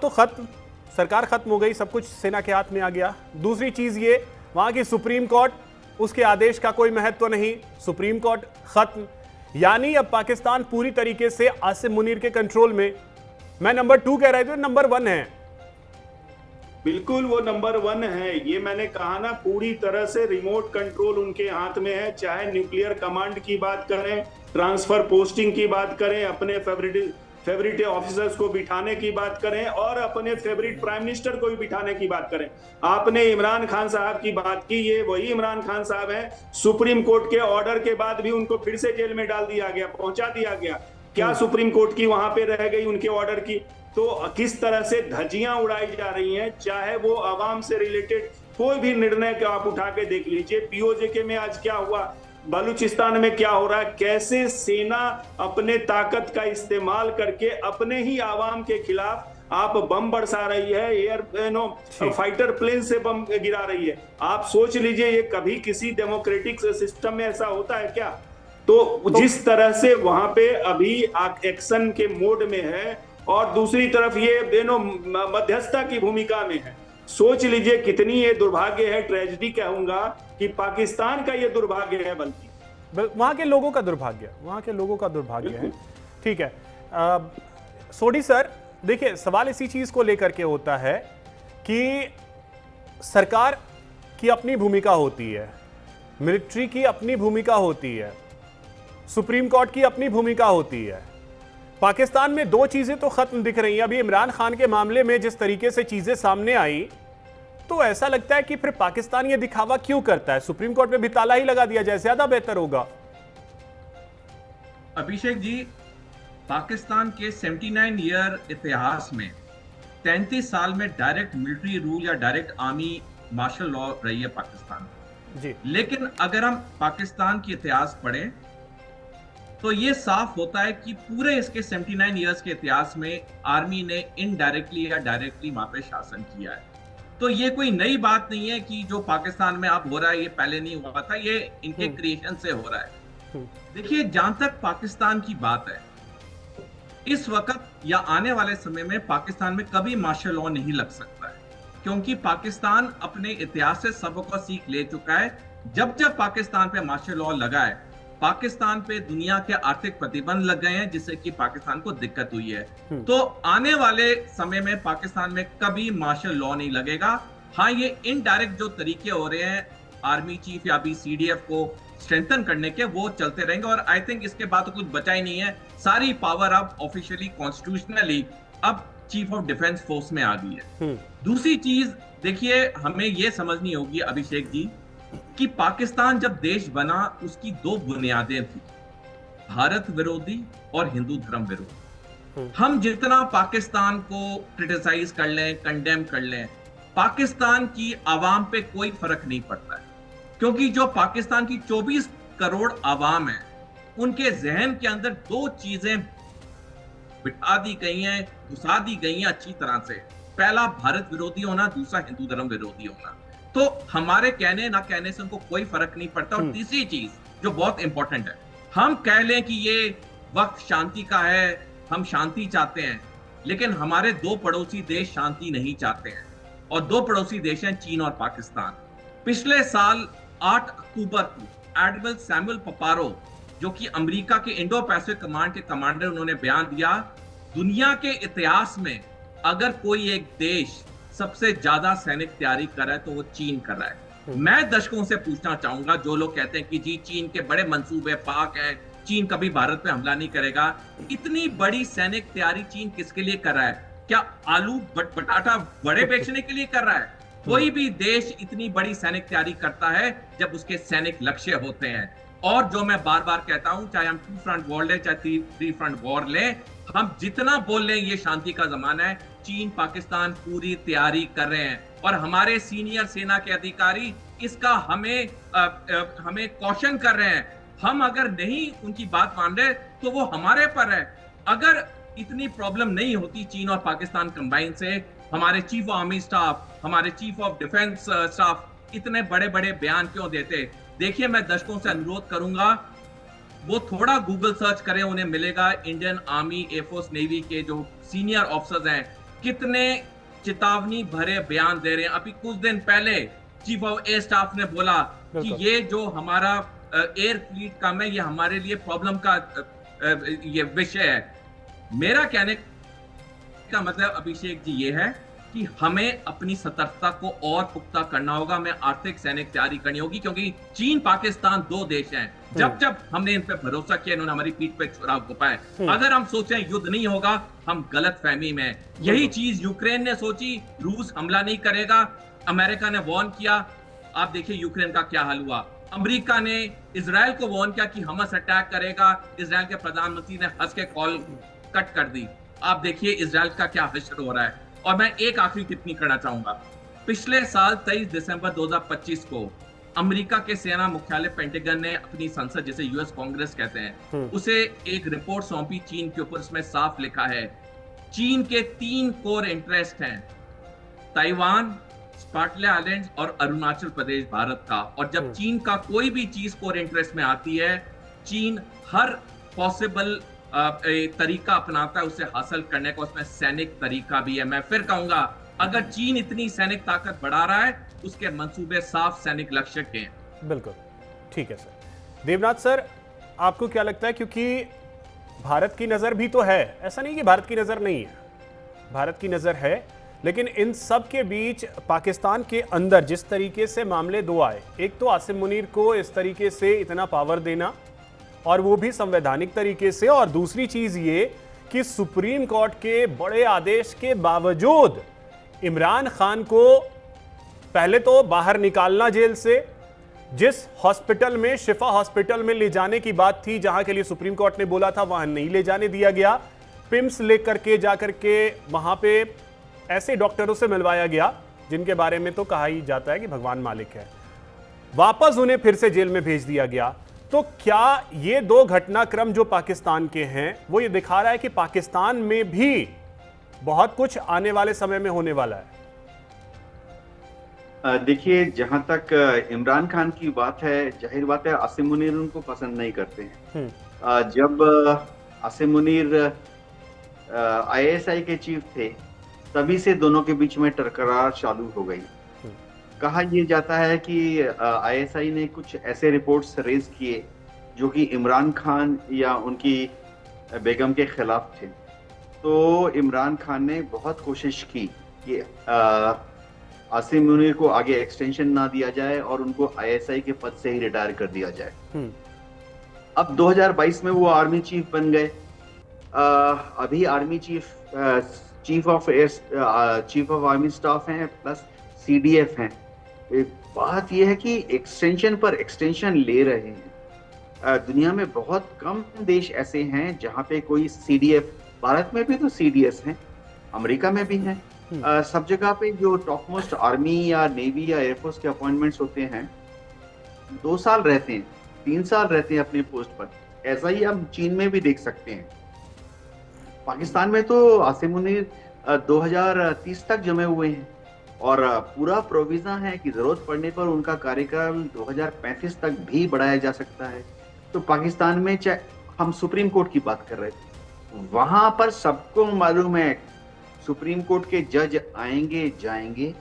खत्म हो गई, सब कुछ सेना के हाथ में आ गया। दूसरी चीज ये, वहां की सुप्रीम कोर्ट, उसके आदेश का कोई महत्व नहीं, सुप्रीम कोर्ट खत्म। यानी अब पाकिस्तान पूरी तरीके से आसिम मुनीर के कंट्रोल में। मैं नंबर 2 कह रहे थे, नंबर 1 है। बिल्कुल वो नंबर 1 है। ये मैंने कहा ना, पूरी तरह से रिमोट कंट्रोल उनके हाथ में है। चाहे न्यूक्लियर कमांड की बात करें, ट्रांसफर पोस्टिंग की बात करें, अपने फेवरेट ऑफिसर्स को बिठाने की बात करें और अपने फेवरेट प्राइम मिनिस्टर को भी बिठाने की बात करें। आपने इमरान खान साहब की बात की, ये वही इमरान खान साहब हैं। सुप्रीम कोर्ट के ऑर्डर के बाद भी उनको फिर से जेल में डाल दिया गया, पहुंचा दिया गया। क्या सुप्रीम कोर्ट की वहां पे रह गई उनके ऑर्डर की? तो किस तरह से धज्जियां उड़ाई जा रही हैं, चाहे वो आवाम से रिलेटेड कोई भी निर्णय आप उठा के देख लीजिए। पीओजे में आज क्या हुआ, बलूचिस्तान में क्या हो रहा है, कैसे सेना अपने ताकत का इस्तेमाल करके अपने ही आवाम के खिलाफ आप बम बरसा रही है, एयर फाइटर प्लेन से बम गिरा रही है। आप सोच लीजिए, ये कभी किसी डेमोक्रेटिक सिस्टम में ऐसा होता है क्या? तो जिस तरह से वहां पे अभी एक्शन के मोड में है और दूसरी तरफ ये मध्यस्थता की भूमिका में है, सोच लीजिए कितनी ये दुर्भाग्य है, ट्रेजेडी कहूंगा कि पाकिस्तान का ये दुर्भाग्य है, बल्कि वहां के लोगों का दुर्भाग्य है। ठीक है सोडी सर, देखिए सवाल इसी चीज को लेकर के होता है कि सरकार की अपनी भूमिका होती है, मिलिट्री की अपनी भूमिका होती है, सुप्रीम कोर्ट की अपनी भूमिका होती है। पाकिस्तान में 2 चीजें तो खत्म दिख रही हैं। अभी इमरान खान के मामले में जिस तरीके से चीजें सामने आई, तो ऐसा लगता है कि फिर पाकिस्तान ये दिखावा क्यों करता है? सुप्रीम कोर्ट में भी ताला ही लगा दिया जाए, ज्यादा बेहतर होगा। अभिषेक जी, पाकिस्तान के 79 ईयर इतिहास में 33 साल में डायरेक्ट मिलिट्री रूल या डायरेक्ट आर्मी मार्शल लॉ रही है पाकिस्तान जी। लेकिन अगर हम पाकिस्तान की इतिहास पढ़ें तो ये साफ होता है कि पूरे इसके 79 इयर्स के इतिहास में आर्मी ने इनडायरेक्टली या डायरेक्टली वहां पे शासन किया है। तो ये कोई नई बात नहीं है कि जो पाकिस्तान में अब हो रहा है ये पहले नहीं हुआ था, ये इनके क्रिएशन से हो रहा है। देखिए, जहां तक पाकिस्तान की बात है, इस वक्त या आने वाले समय में पाकिस्तान में कभी मार्शल लॉ नहीं लग सकता है, क्योंकि पाकिस्तान अपने इतिहास से सबक सीख ले चुका है। जब जब पाकिस्तान पे मार्शल लॉ लगा है, पाकिस्तान पे दुनिया के आर्थिक प्रतिबंध लग गए हैं, जिससे कि पाकिस्तान को दिक्कत हुई है। तो आने वाले समय में पाकिस्तान में कभी मार्शल लॉ नहीं लगेगा। हाँ, ये इनडायरेक्ट जो तरीके हो रहे हैं आर्मी चीफ या भी सीडीएफ को स्ट्रेंथन करने के, वो चलते रहेंगे। और आई थिंक इसके बाद तो कुछ बचा ही नहीं है। सारी पावर अब ऑफिशियली कॉन्स्टिट्यूशनली अब चीफ ऑफ डिफेंस फोर्स में आ गई है। दूसरी चीज देखिए, हमें यह समझनी होगी अभिषेक जी कि पाकिस्तान जब देश बना उसकी 2 बुनियादें थी, भारत विरोधी और हिंदू धर्म विरोधी। हम जितना पाकिस्तान को क्रिटिसाइज कर लें, कंडेम कर लें, पाकिस्तान की आवाम पे कोई फर्क नहीं पड़ता है, क्योंकि जो पाकिस्तान की 24 करोड़ आवाम है, उनके जहन के अंदर 2 चीजें बिठा दी गई हैं, घुसा दी गई हैं अच्छी तरह से। पहला भारत विरोधी होना, दूसरा हिंदू धर्म विरोधी होना। तो हमारे कहने ना कहने से उनको कोई फर्क नहीं पड़ता। और तीसरी चीज जो बहुत इंपॉर्टेंट है, हम कह लें कि ये वक्त शांति का है, हम शांति चाहते हैं, लेकिन हमारे दो पड़ोसी देश शांति नहीं चाहते हैं, और दो पड़ोसी देश हैं चीन और पाकिस्तान। पिछले साल 8 अक्टूबर को एडमिरल सैमुअल पपारो, जो कि अमेरिका के इंडो पैसिफिक कमांड के कमांडर, उन्होंने बयान दिया, दुनिया के इतिहास में अगर कोई एक देश सबसे ज्यादा सैनिक तैयारी कर रहा है तो वो चीन कर रहा है। मैं दर्शकों से पूछना चाहूंगा, जो लोग कहते हैं कि जी चीन के बड़े मंसूबे पाक है, चीन कभी भारत पे हमला नहीं करेगा, इतनी बड़ी सैनिक तैयारी चीन किसके लिए कर रहा है? क्या आलू बटाटा बड़े बेचने के लिए कर रहा है? कोई भी देश इतनी बड़ी सैनिक तैयारी करता है जब उसके सैनिक लक्ष्य होते हैं। और जो मैं बार बार कहता हूं, चाहे हम 2 फ्रंट वॉर ले, चाहे 3 फ्रंट वॉर ले, हम जितना बोल लें ये शांति का जमाना है, चीन पाकिस्तान पूरी तैयारी कर रहे हैं। और हमारे सीनियर सेना के अधिकारी इसका हमें कॉशन कर रहे हैं। हम अगर नहीं उनकी बात मान रहे तो वो हमारे पर है। अगर इतनी प्रॉब्लम नहीं होती चीन और पाकिस्तान कंबाइन से, हमारे चीफ ऑफ आर्मी स्टाफ, हमारे चीफ ऑफ डिफेंस स्टाफ इतने बड़े बड़े बयान क्यों देते? देखिए, मैं दर्शकों से अनुरोध करूंगा, वो थोड़ा गूगल सर्च करें, उन्हें मिलेगा इंडियन आर्मी, एयरफोर्स, नेवी के जो सीनियर ऑफिसर्स हैं कितने चेतावनी भरे बयान दे रहे हैं। अभी कुछ दिन पहले चीफ ऑफ एयर स्टाफ ने बोला कि ये जो हमारा एयर फ्लीट कम है, ये हमारे लिए प्रॉब्लम का ये विषय है। मेरा कहने का मतलब अभिषेक जी ये है कि हमें अपनी सतर्कता को और पुख्ता करना होगा, हमें आर्थिक सैनिक तैयारी करनी होगी, क्योंकि चीन पाकिस्तान दो देश हैं। जब हमने इन पे भरोसा किया, इन्होंने हमारी पीठ पे छुरा घुपाए। अगर हम सोचें युद्ध नहीं होगा, हम गलत फहमी में। यही चीज यूक्रेन ने सोची, रूस हमला नहीं करेगा, अमेरिका ने वार्न किया, आप देखिए यूक्रेन का क्या हाल हुआ। अमेरिका ने इजराइल को वार्न किया कि हमस अटैक करेगा, इजराइल के प्रधानमंत्री ने हंस के कॉल कट कर दी। आप देखिए इजराइल का क्या हश्र हो रहा है। और मैं एक आखिरी टिप्पणी करना चाहूंगा, पिछले साल 23 दिसंबर 2025 को अमेरिका के सेना मुख्यालय पेंटागन ने अपनी संसद, जिसे यूएस कांग्रेस कहते हैं, उसे एक रिपोर्ट सौंपी चीन के ऊपर। इसमें साफ लिखा है चीन के 3 कोर इंटरेस्ट हैं, ताइवान, स्पार्टले आइलैंड्स और अरुणाचल प्रदेश भारत का। और जब चीन का कोई भी चीज कोर इंटरेस्ट में आती है, चीन हर पॉसिबल तरीका अपनाता है उसे हासिल करने का, उसमें सैनिक तरीका भी है। मैं फिर कहूंगा, अगर चीन इतनी सैनिक ताकत बढ़ा रहा है, उसके मंसूबे साफ सैनिक लक्ष्य के हैं। बिल्कुल ठीक है सर। देवनाथ सर, आपको क्या लगता है, क्योंकि भारत की नजर भी तो है, ऐसा नहीं कि भारत की नजर नहीं है, भारत की नजर है, लेकिन इन सब के बीच पाकिस्तान के अंदर जिस तरीके से मामले दो आए, एक तो आसिम मुनीर को इस तरीके से इतना पावर देना, और वो भी संवैधानिक तरीके से, और दूसरी चीज ये कि सुप्रीम कोर्ट के बड़े आदेश के बावजूद इमरान खान को पहले तो बाहर निकालना जेल से, जिस हॉस्पिटल में, शिफा हॉस्पिटल में ले जाने की बात थी, जहां के लिए सुप्रीम कोर्ट ने बोला था वहां नहीं ले जाने दिया गया, पिम्स लेकर के जाकर के वहां पे ऐसे डॉक्टरों से मिलवाया गया जिनके बारे में तो कहा ही जाता है कि भगवान मालिक है, वापस उन्हें फिर से जेल में भेज दिया गया। तो क्या ये दो घटनाक्रम जो पाकिस्तान के हैं, वो ये दिखा रहा है कि पाकिस्तान में भी बहुत कुछ आने वाले समय में होने वाला है? देखिए, जहां तक इमरान खान की बात है, जाहिर बात है आसिम मुनीर उनको पसंद नहीं करते हैं। जब आसिम मुनीर आईएसआई के चीफ थे, तभी से दोनों के बीच में टकरार चालू हो गई। कहा यह जाता है कि आईएसआई ने कुछ ऐसे रिपोर्ट्स रेज किए जो कि इमरान खान या उनकी बेगम के खिलाफ थे। तो इमरान खान ने बहुत कोशिश की कि आसिम मुनीर को आगे एक्सटेंशन ना दिया जाए और उनको आईएसआई के पद से ही रिटायर कर दिया जाए। अब 2022 में वो आर्मी चीफ बन गए। अभी army chief of army staff हैं, प्लस सीडीएफ हैं। बात यह है कि एक्सटेंशन पर एक्सटेंशन ले रहे हैं। दुनिया में बहुत कम देश ऐसे हैं जहां पे कोई सीडीएफ, भारत में भी तो सीडीएस हैं, अमेरिका में भी हैं, सब जगह पे जो टॉप मोस्ट आर्मी या नेवी या एयरफोर्स के अपॉइंटमेंट्स होते हैं 2 साल रहते हैं, 3 साल रहते हैं अपने पोस्ट पर। ऐसा ही हम चीन में भी देख सकते हैं। पाकिस्तान में तो आसिम मुनीर 2030 तक जमे हुए हैं। और पूरा प्रोविजन है कि जरूरत पड़ने पर उनका कार्यकाल 2035 तक भी बढ़ाया जा सकता है। तो पाकिस्तान में चाहे हम सुप्रीम कोर्ट की बात कर रहे थे, वहां पर सबको मालूम है सुप्रीम कोर्ट के जज आएंगे जाएंगे,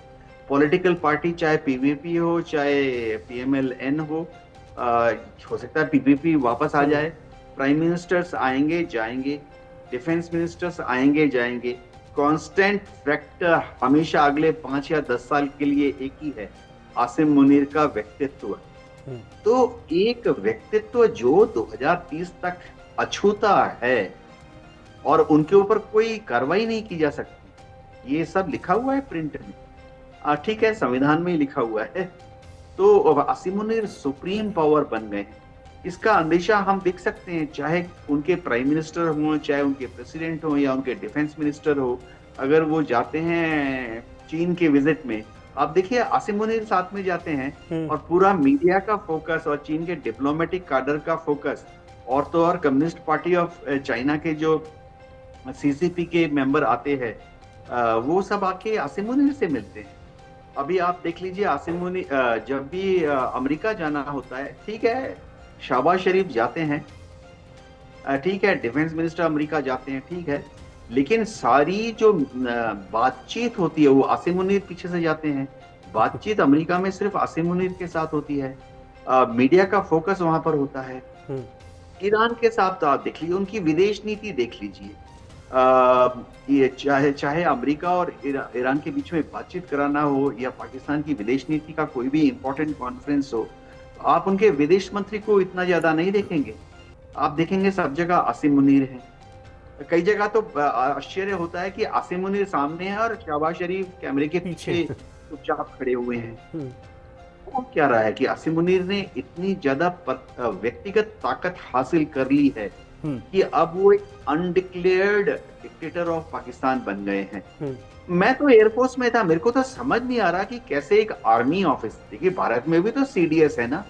पॉलिटिकल पार्टी चाहे पीवीपी हो चाहे पीएमएलएन हो सकता है पीपीपी वापस आ जाए, प्राइम मिनिस्टर्स आएंगे जाएंगे, डिफेंस मिनिस्टर्स आएंगे जाएंगे, कांस्टेंट फैक्टर हमेशा अगले 5 या 10 साल के लिए एक ही है, आसिम मुनीर का व्यक्तित्व। तो एक व्यक्तित्व जो 2030 तक अछूता है और उनके ऊपर कोई कार्रवाई नहीं की जा सकती, ये सब लिखा हुआ है प्रिंट में, ठीक है, संविधान में ही लिखा हुआ है। तो आसिम मुनीर सुप्रीम पावर बन गए हैं, इसका अंदेशा हम देख सकते हैं, चाहे उनके प्राइम मिनिस्टर हो, चाहे उनके प्रेसिडेंट हो या उनके डिफेंस मिनिस्टर हो, अगर वो जाते हैं चीन के विजिट में, आप देखिए आसिम मुनीर साथ में जाते हैं और पूरा मीडिया का फोकस और चीन के डिप्लोमेटिक काडर का फोकस और तो और कम्युनिस्ट पार्टी ऑफ चाइना के जो सीसीपी के मेंबर आते हैं, वो सब आके आसिम मुनीर से मिलते हैं। अभी आप देख लीजिए आसिम मुनीर जब भी अमेरिका जाना होता है, ठीक है, शहबाज शरीफ जाते हैं, ठीक है, डिफेंस मिनिस्टर अमेरिका जाते हैं, ठीक है, लेकिन सारी जो बातचीत होती है वो आसिम मुनीर पीछे से जाते हैं। बातचीत अमेरिका में सिर्फ आसिम मुनीर के साथ होती है, मीडिया का फोकस वहां पर होता है। ईरान के साथ आप देख लीजिए, उनकी विदेश नीति देख लीजिए, ये चाहे अमेरिका और ईरान के बीच में बातचीत कराना हो या पाकिस्तान की विदेश नीति का कोई भी इंपॉर्टेंट कॉन्फ्रेंस हो, आप उनके विदेश मंत्री को इतना ज्यादा नहीं देखेंगे, आप देखेंगे सब जगह आसिम मुनीर है। कई जगह तो आश्चर्य होता है कि आसिम मुनीर सामने है और शहबाज शरीफ कैमरे के पीछे चुपचाप खड़े हुए हैं। वो क्या रहा है कि आसिम मुनीर ने इतनी ज्यादा व्यक्तिगत ताकत हासिल कर ली है कि अब वो एक अनडिक्लेयर्ड डिक्टेटर ऑफ पाकिस्तान बन गए हैं। मैं तो एयरफोर्स में था, मेरे को तो समझ नहीं आ रहा कि कैसे एक आर्मी ऑफिस, देखिए भारत में भी तो सीडीएस है ना,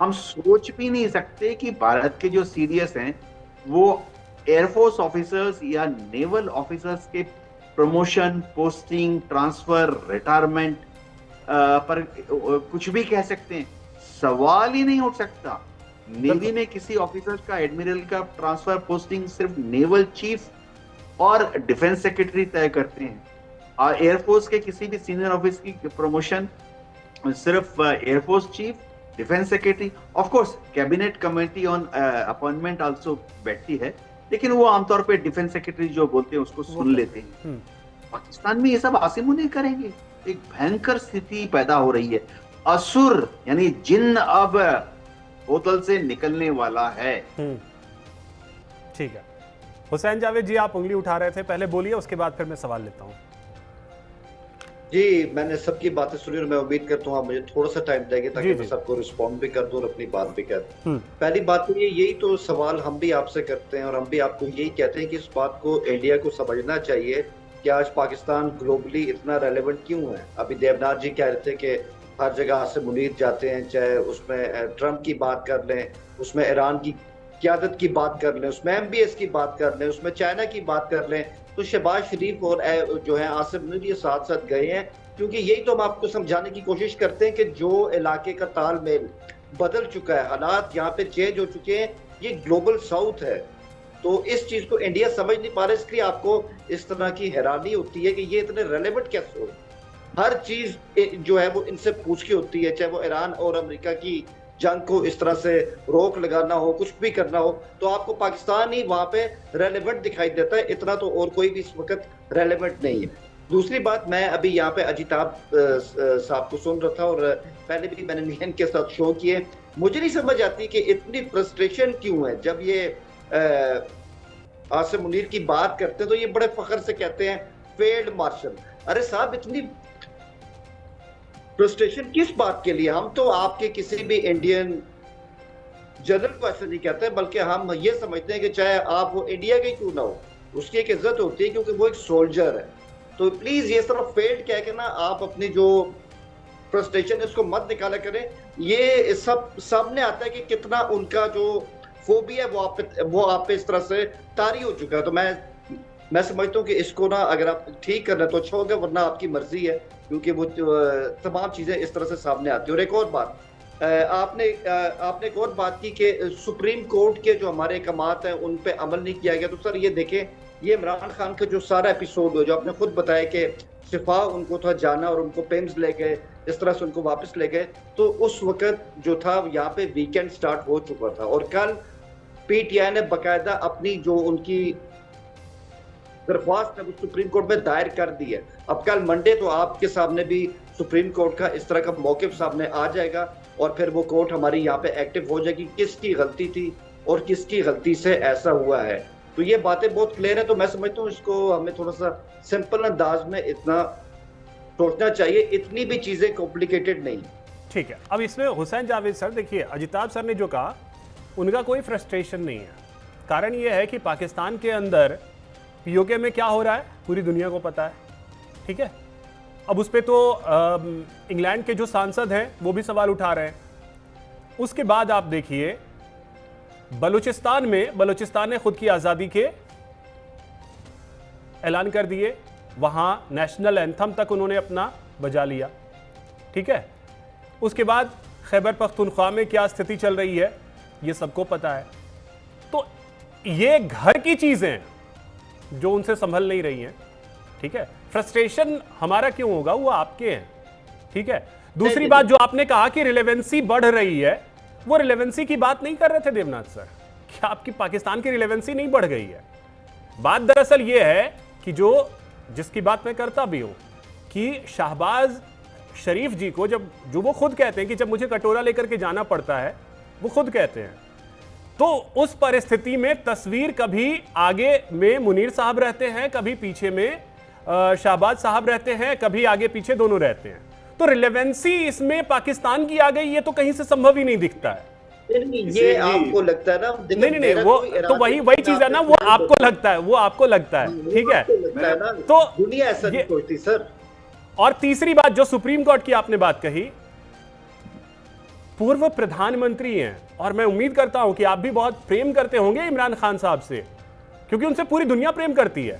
हम सोच भी नहीं सकते कि भारत के जो सीडीएस हैं वो एयरफोर्स ऑफिसर्स या नेवल ऑफिसर्स के प्रमोशन, पोस्टिंग, ट्रांसफर, रिटायरमेंट पर कुछ भी कह सकते हैं, सवाल ही नहीं उठ सकता। नेवी में किसी ऑफिसर का, एडमिरल का ट्रांसफर, पोस्टिंग सिर्फ नेवल चीफ और डिफेंस सेक्रेटरी तय करते हैं, और एयरफोर्स के किसी भी सीनियर ऑफिस की प्रमोशन सिर्फ air force chief, defence secretary, of course cabinet committee on appointment also बैठती है, लेकिन वो आमतौर पे डिफेंस सेक्रेटरी जो बोलते हैं उसको सुन लेते हैं। पाकिस्तान में ये सब आसिम मुनीर करेंगे, एक भयंकर स्थिति पैदा हो रही है। असुर यानी जिन्न अब बोतल से निकलने वाला है। ठीक है, हुसैन जावेद जी आप उंगली उठा रहे थे, पहले बोलिए, उसके बाद फिर मैं सवाल लेता हूँ। जी, मैंने सबकी बातें सुनी और मैं उम्मीद करता हूँ आप मुझे थोड़ा सा टाइम देंगे ताकि मैं सबको रिस्पॉन्ड भी कर दूं और अपनी बात भी कर दूं। पहली बात तो यही तो सवाल हम भी आपसे करते हैं और हम भी आपको यही कहते हैं कि इस बात को इंडिया को समझना चाहिए कि आज पाकिस्तान ग्लोबली इतना रेलेवेंट क्यों है। अभी देवनाथ जी कह रहे थे कि हर जगह आसिम मुनीर जाते हैं, चाहे उसमें ट्रंप की बात कर लें, उसमें ईरान की क़यादत की बात कर लें, उसमें MBS की बात कर लें, उसमें चाइना की बात कर लें, तो शहबाज शरीफ और जो है आसिम मुनीर ये साथ साथ गए हैं, क्योंकि यही तो हम आपको समझाने की कोशिश करते हैं कि जो इलाके का तालमेल बदल चुका है, हालात यहाँ पे चेंज हो चुके हैं, ये ग्लोबल साउथ है, तो इस चीज को इंडिया समझ नहीं पा रहा, इसलिए आपको इस तरह की हैरानी होती है कि ये इतने रेलेवेंट कैसे हो। हर चीज जो है वो इनसे पूछ के होती है, चाहे वो ईरान और अमेरिका की जंग को इस तरह से रोक लगाना हो, कुछ भी करना हो, तो आपको पाकिस्तान ही वहां पे रेलेवेंट दिखाई देता है, इतना तो और कोई भी इस वक्त रेलेवेंट नहीं है। दूसरी बात, मैं अभी यहाँ पे अजिताब साहब को सुन रहा था और पहले भी मैंने नियन के साथ शो किए, मुझे नहीं समझ आती कि इतनी फ्रस्ट्रेशन क्यों है। जब ये आसिम मुनीर की बात करते हैं तो ये बड़े फख्र से कहते हैं फील्ड मार्शल। अरे साहब, इतनी फ्रस्ट्रेशन किस बात के लिए? हम तो आपके किसी भी इंडियन जनरल को ऐसा नहीं कहते, बल्कि हम ये समझते हैं कि चाहे आप वो इंडिया के क्यों ना हो, उसकी एक इज्जत होती है क्योंकि वो एक सोल्जर है। तो प्लीज ये सब फेल्ड कह के ना आप अपनी जो फ्रस्ट्रेशन है उसको मत निकाला करें। ये सब सामने आता है कि कितना उनका जो फोबिया वो आप पे इस तरह से तारी हो चुका है। तो मैं मैं समझता हूँ कि इसको ना अगर आप ठीक करना तो अच्छा होगा, वरना आपकी मर्जी है, क्योंकि वो तमाम चीजें इस तरह से सामने आती है। और एक और बात, आपने एक और बात की कि सुप्रीम कोर्ट के जो हमारे अहकामात हैं उन पे अमल नहीं किया गया। तो सर ये देखें, ये इमरान खान का जो सारा एपिसोड हो, जो आपने खुद बताया कि शिफा उनको था जाना और उनको पेम्स ले गए, इस तरह से उनको वापस ले गए, तो उस वक्त जो था यहाँ पे वीकेंड स्टार्ट हो चुका था। और कल पीटीआई ने बाकायदा अपनी जो उनकी दरख्वास्त है वो सुप्रीम कोर्ट में दायर कर दी है। अब कल मंडे तो आपके सामने भी सुप्रीम कोर्ट का इस तरह का मौक़िफ़ सामने आ जाएगा और फिर वो कोर्ट हमारी यहाँ पे एक्टिव हो जाएगी, किसकी गलती थी और किसकी गलती से ऐसा हुआ है। तो ये बातें बहुत क्लियर है। तो मैं समझता हूँ इसको हमें थोड़ा सा सिंपल अंदाज में इतना सोचना चाहिए, इतनी भी चीजें कॉम्प्लिकेटेड नहीं। ठीक है, अब इसमें हुसैन जावेद सर देखिए, अजिताब सर ने जो कहा उनका कोई फ्रस्ट्रेशन नहीं है। कारण ये है कि पाकिस्तान के अंदर पीओके में क्या हो रहा है पूरी दुनिया को पता है, ठीक है। अब उस पर तो इंग्लैंड के जो सांसद हैं वो भी सवाल उठा रहे हैं। उसके बाद आप देखिए बलूचिस्तान ने खुद की आज़ादी के ऐलान कर दिए, वहां नेशनल एंथम तक उन्होंने अपना बजा लिया, ठीक है। उसके बाद खैबर पख्तूनख्वा में क्या स्थिति चल रही है ये सबको पता है। तो ये घर की चीजें जो उनसे संभल नहीं रही हैं, ठीक है। फ्रस्ट्रेशन हमारा क्यों होगा, वो आपके हैं, ठीक है। दूसरी बात जो आपने कहा कि रिलेवेंसी बढ़ रही है, वो रिलेवेंसी की बात नहीं कर रहे थे देवनाथ सर, क्या आपकी पाकिस्तान की रिलेवेंसी नहीं बढ़ गई है। बात दरअसल ये है कि जिसकी बात मैं करता भी हूं कि शाहबाज शरीफ जी को जो वो खुद कहते हैं कि जब मुझे कटोरा लेकर के जाना पड़ता है, वो खुद कहते हैं, तो उस परिस्थिति में तस्वीर कभी आगे में मुनीर साहब रहते हैं, कभी पीछे में शाहबाज साहब रहते हैं, कभी आगे पीछे दोनों रहते हैं। तो रिलेवेंसी इसमें पाकिस्तान की आ गई, ये तो कहीं से संभव ही नहीं दिखता है। ये आपको लगता है ना? नहीं, वो तो वही चीज है ना, वो आपको लगता है, ठीक है। तो दुनिया ऐसा नहीं सोचती सर। और तीसरी बात जो सुप्रीम कोर्ट की आपने बात कही, पूर्व प्रधानमंत्री हैं और मैं उम्मीद करता हूं कि आप भी बहुत प्रेम करते होंगे इमरान खान साहब से, क्योंकि उनसे पूरी दुनिया प्रेम करती है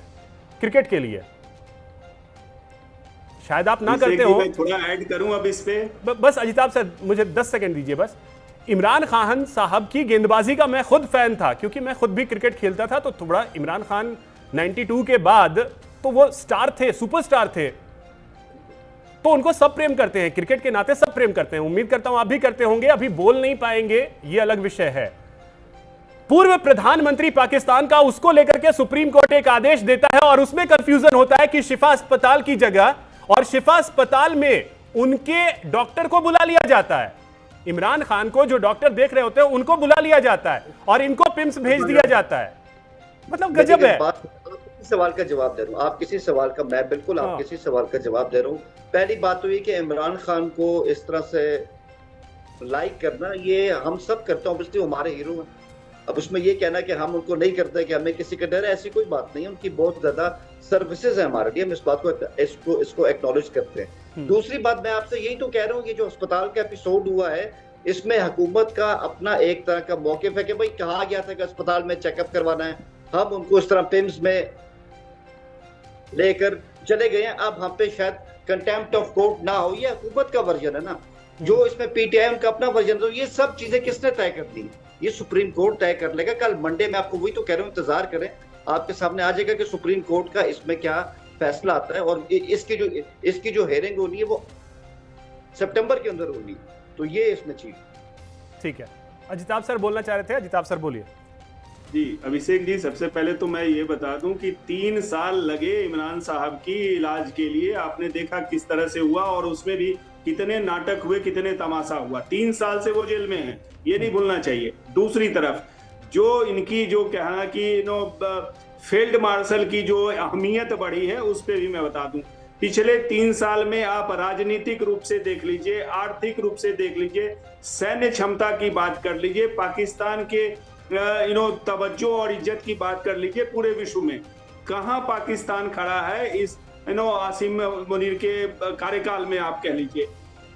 क्रिकेट के लिए। शायद आप ना करते हो। मैं थोड़ा ऐड करूं अब इस पे, बस अजिताब सर मुझे 10 सेकंड दीजिए बस। इमरान खान साहब की गेंदबाजी का मैं खुद फैन था, क्योंकि मैं खुद भी क्रिकेट खेलता था। तो थोड़ा इमरान खान 92 के बाद तो वो स्टार थे, सुपरस्टार थे, तो उनको सब प्रेम करते हैं, क्रिकेट के नाते सब प्रेम करते हैं। उम्मीद करता हूं आप भी करते होंगे। अभी बोल नहीं पाएंगे, ये अलग विषय है। पूर्व प्रधानमंत्री पाकिस्तान का, उसको लेकर के सुप्रीम कोर्ट एक आदेश देता है और उसमें कंफ्यूजन होता है कि शिफा अस्पताल की जगह, और शिफा अस्पताल में उनके डॉक्टर को बुला लिया जाता है, इमरान खान को जो डॉक्टर देख रहे होते हैं उनको बुला लिया जाता है और इनको पिम्स भेज दिया जाता है। मतलब गजब है। सवाल का जवाब दे रहा हूं, आप किसी सवाल का, मैं बिल्कुल आप किसी सवाल का जवाब दे रहा हूं। पहली बात तो ये कि इमरान खान को इस तरह से लाइक करना, ये हम सब करते हैं, ऑब्वियसली हमारे हीरो हैं। अब उसमें ये कहना कि हम उनको नहीं करते, कि हमें किसी का डर है, ऐसी कोई बात नहीं है। उनकी बहुत ज्यादा सर्विसेज है हमारे लिए, हम इस बात को इसको एक्नॉलेज करते हैं। दूसरी बात मैं आपसे यही तो कह रहा हूँ कि जो अस्पताल का एपिसोड हुआ है, इसमें हुकूमत का अपना एक तरह का मौक़िफ़ है कि भाई कहा गया था कि अस्पताल में चेकअप करवाना है, हम उनको इस तरह पिम्स में लेकर चले गए हैं। अब हम पे शायद कंटेम्प्ट ऑफ कोर्ट ना हो, ये हुकूमत का वर्जन है ना, जो इसमें पीटीआई का अपना वर्जन। तो ये सब चीजें किसने तय कर दी? ये सुप्रीम कोर्ट तय कर लेगा। कल मंडे में आपको वही तो कह रहा हूँ, इंतजार करें, आपके सामने आ जाएगा कि सुप्रीम कोर्ट का इसमें क्या फैसला आता है। और इसकी जो हेयरिंग होनी है वो सितंबर के अंदर होनी, तो ये इसमें चीज। ठीक है, अजिताब सर बोलना चाह रहे थे, अजिताब सर बोलिए। जी अभिषेक जी, सबसे पहले तो मैं ये बता दूं कि 3 साल लगे इमरान साहब की इलाज के लिए। आपने देखा किस तरह से हुआ और उसमें भी कितने नाटक हुए, कितने तमाशा हुआ। 3 साल से वो जेल में हैं, ये नहीं भूलना चाहिए। दूसरी तरफ जो इनकी जो कहना कि फील्ड मार्शल की जो अहमियत बढ़ी है, उस पर भी मैं बता दूं। पिछले 3 साल में आप राजनीतिक रूप से देख लीजिए, आर्थिक रूप से देख लीजिए, सैन्य क्षमता की बात कर लीजिए, पाकिस्तान के तवज्जो और इज्जत की बात कर लीजिए, पूरे विश्व में कहां पाकिस्तान खड़ा है इस आसिम मुनीर के कार्यकाल में, आप कह लीजिए।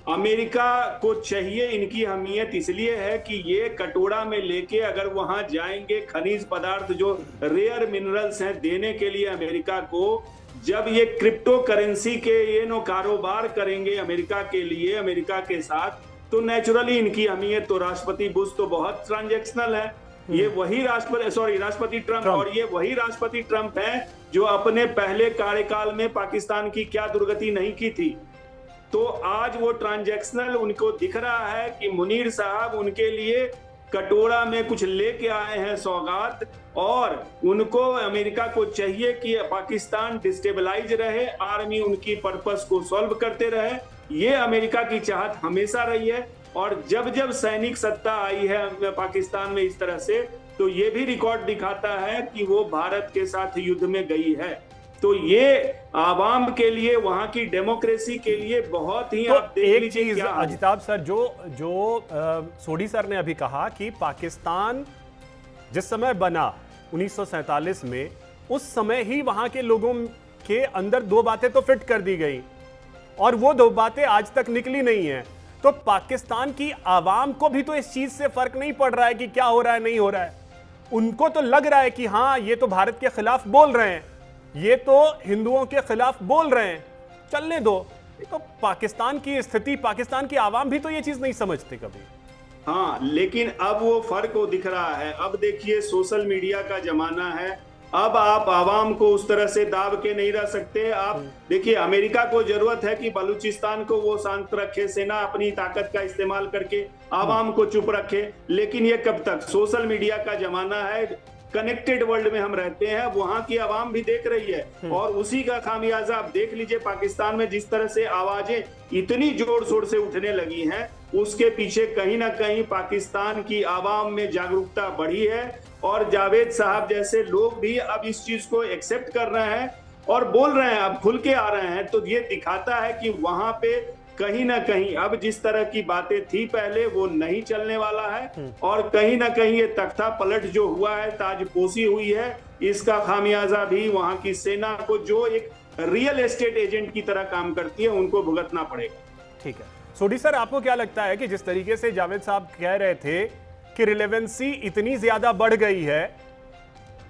अमेरिका को चाहिए, इनकी अहमियत इसलिए है कि ये कटोरा में लेके अगर वहां जाएंगे, खनिज पदार्थ जो रेयर मिनरल्स हैं देने के लिए अमेरिका को, जब ये क्रिप्टो करेंसी के ये नो कारोबार करेंगे अमेरिका के लिए, अमेरिका के साथ, तो नेचुरली इनकी अहमियत, तो राष्ट्रपति बुश तो बहुत ट्रांजैक्शनल है, ये वही राष्ट्रपति ट्रम्प, और ये वही राष्ट्रपति ट्रम्प है जो अपने पहले कार्यकाल में पाकिस्तान की क्या दुर्गति नहीं की थी। तो आज वो ट्रांजैक्शनल उनको दिख रहा है कि मुनीर साहब उनके लिए कटोरा में कुछ लेके आए हैं सौगात, और उनको अमेरिका को चाहिए कि पाकिस्तान डिस्टेबलाइज रहे, आर्मी उनकी पर्पस को सॉल्व करते रहे। ये अमेरिका की चाहत हमेशा रही है, और जब जब सैनिक सत्ता आई है पाकिस्तान में इस तरह से, तो ये भी रिकॉर्ड दिखाता है कि वो भारत के साथ युद्ध में गई है। तो ये आवाम के लिए, वहां की डेमोक्रेसी के लिए बहुत ही, तो आप देख एक लीजिए चीज क्या अजिताभ सर, जो सोडी सर ने अभी कहा कि पाकिस्तान जिस समय बना 1947 में, उस समय ही वहां के लोगों के अंदर दो बातें तो फिट कर दी गई, और वो दो बातें आज तक निकली नहीं है। तो पाकिस्तान की आवाम को भी तो इस चीज से फर्क नहीं पड़ रहा है कि क्या हो रहा है, नहीं हो रहा है। उनको तो लग रहा है कि हाँ, ये तो भारत के खिलाफ बोल रहे हैं, ये तो हिंदुओं के खिलाफ बोल रहे हैं, चलने दो। तो पाकिस्तान की स्थिति, पाकिस्तान की आवाम भी तो ये चीज नहीं समझते कभी। हाँ, लेकिन अब वो फर्क वो दिख रहा है। अब देखिए, सोशल मीडिया का जमाना है, अब आप आवाम को उस तरह से दाब के नहीं रह सकते। आप देखिए, अमेरिका को जरूरत है कि बलूचिस्तान को वो शांत रखे, सेना अपनी ताकत का इस्तेमाल करके आवाम को चुप रखे, लेकिन ये कब तक? सोशल मीडिया का जमाना है, कनेक्टेड वर्ल्ड में हम रहते हैं, वहां की आवाम भी देख रही है, और उसी का खामियाजा आप देख लीजिए पाकिस्तान में जिस तरह से आवाजें इतनी जोर शोर से उठने लगी हैं, उसके पीछे कहीं ना कहीं पाकिस्तान की आवाम में जागरूकता बढ़ी है, और जावेद साहब जैसे लोग भी अब इस चीज को एक्सेप्ट कर रहे हैं और बोल रहे हैं, अब खुल के आ रहे हैं। तो ये दिखाता है कि वहां पे कहीं ना कहीं अब जिस तरह की बातें थी पहले, वो नहीं चलने वाला है, और कहीं ना कहीं ये तख्ता पलट जो हुआ है, ताजपोशी हुई है, इसका खामियाजा भी वहां की सेना को, जो एक रियल एस्टेट एजेंट की तरह काम करती है, उनको भुगतना पड़ेगा। ठीक है, सोडी सर, आपको क्या लगता है कि जिस तरीके से जावेद साहब कह रहे थे कि रिलेवेंसी इतनी ज्यादा बढ़ गई है,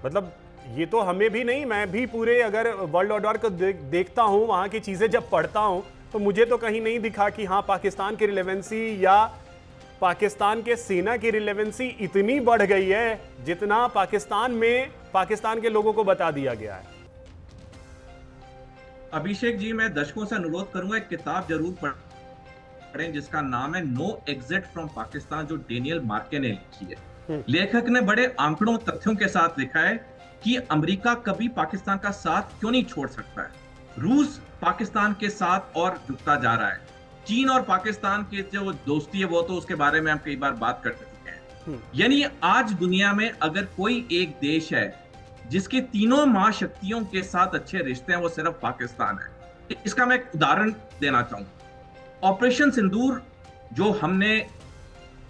मतलब ये तो हमें भी नहीं, मैं भी पूरे अगर वर्ल्ड ऑर्डर को देखता हूं, वहां की चीजें जब पढ़ता हूं, तो मुझे तो कहीं नहीं दिखा कि हाँ, पाकिस्तान की रिलेवेंसी या पाकिस्तान के सेना की रिलेवेंसी इतनी बढ़ गई है जितना पाकिस्तान में पाकिस्तान के लोगों को बता दिया गया है। अभिषेक जी, मैं दर्शकों से अनुरोध करूंगा, एक किताब जरूर पढ़ें जिसका नाम है नो एग्जिट फ्रॉम पाकिस्तान, जो डेनियल मार्के ने लिखी है। लेखक ने बड़े आंकड़ों, तथ्यों के साथ लिखा है कि अमेरिका कभी पाकिस्तान का साथ क्यों नहीं छोड़ सकता है। रूस पाकिस्तान के साथ और झुकता जा रहा है। चीन और पाकिस्तान की जो दोस्ती है, वो तो उसके बारे में हम कई बार बात कर चुके हैं। यानी आज दुनिया में अगर कोई एक देश है जिसके तीनों महाशक्तियों के साथ अच्छे रिश्ते हैं, वो सिर्फ पाकिस्तान है। इसका मैं एक उदाहरण देना चाहूंगा। ऑपरेशन सिंदूर जो हमने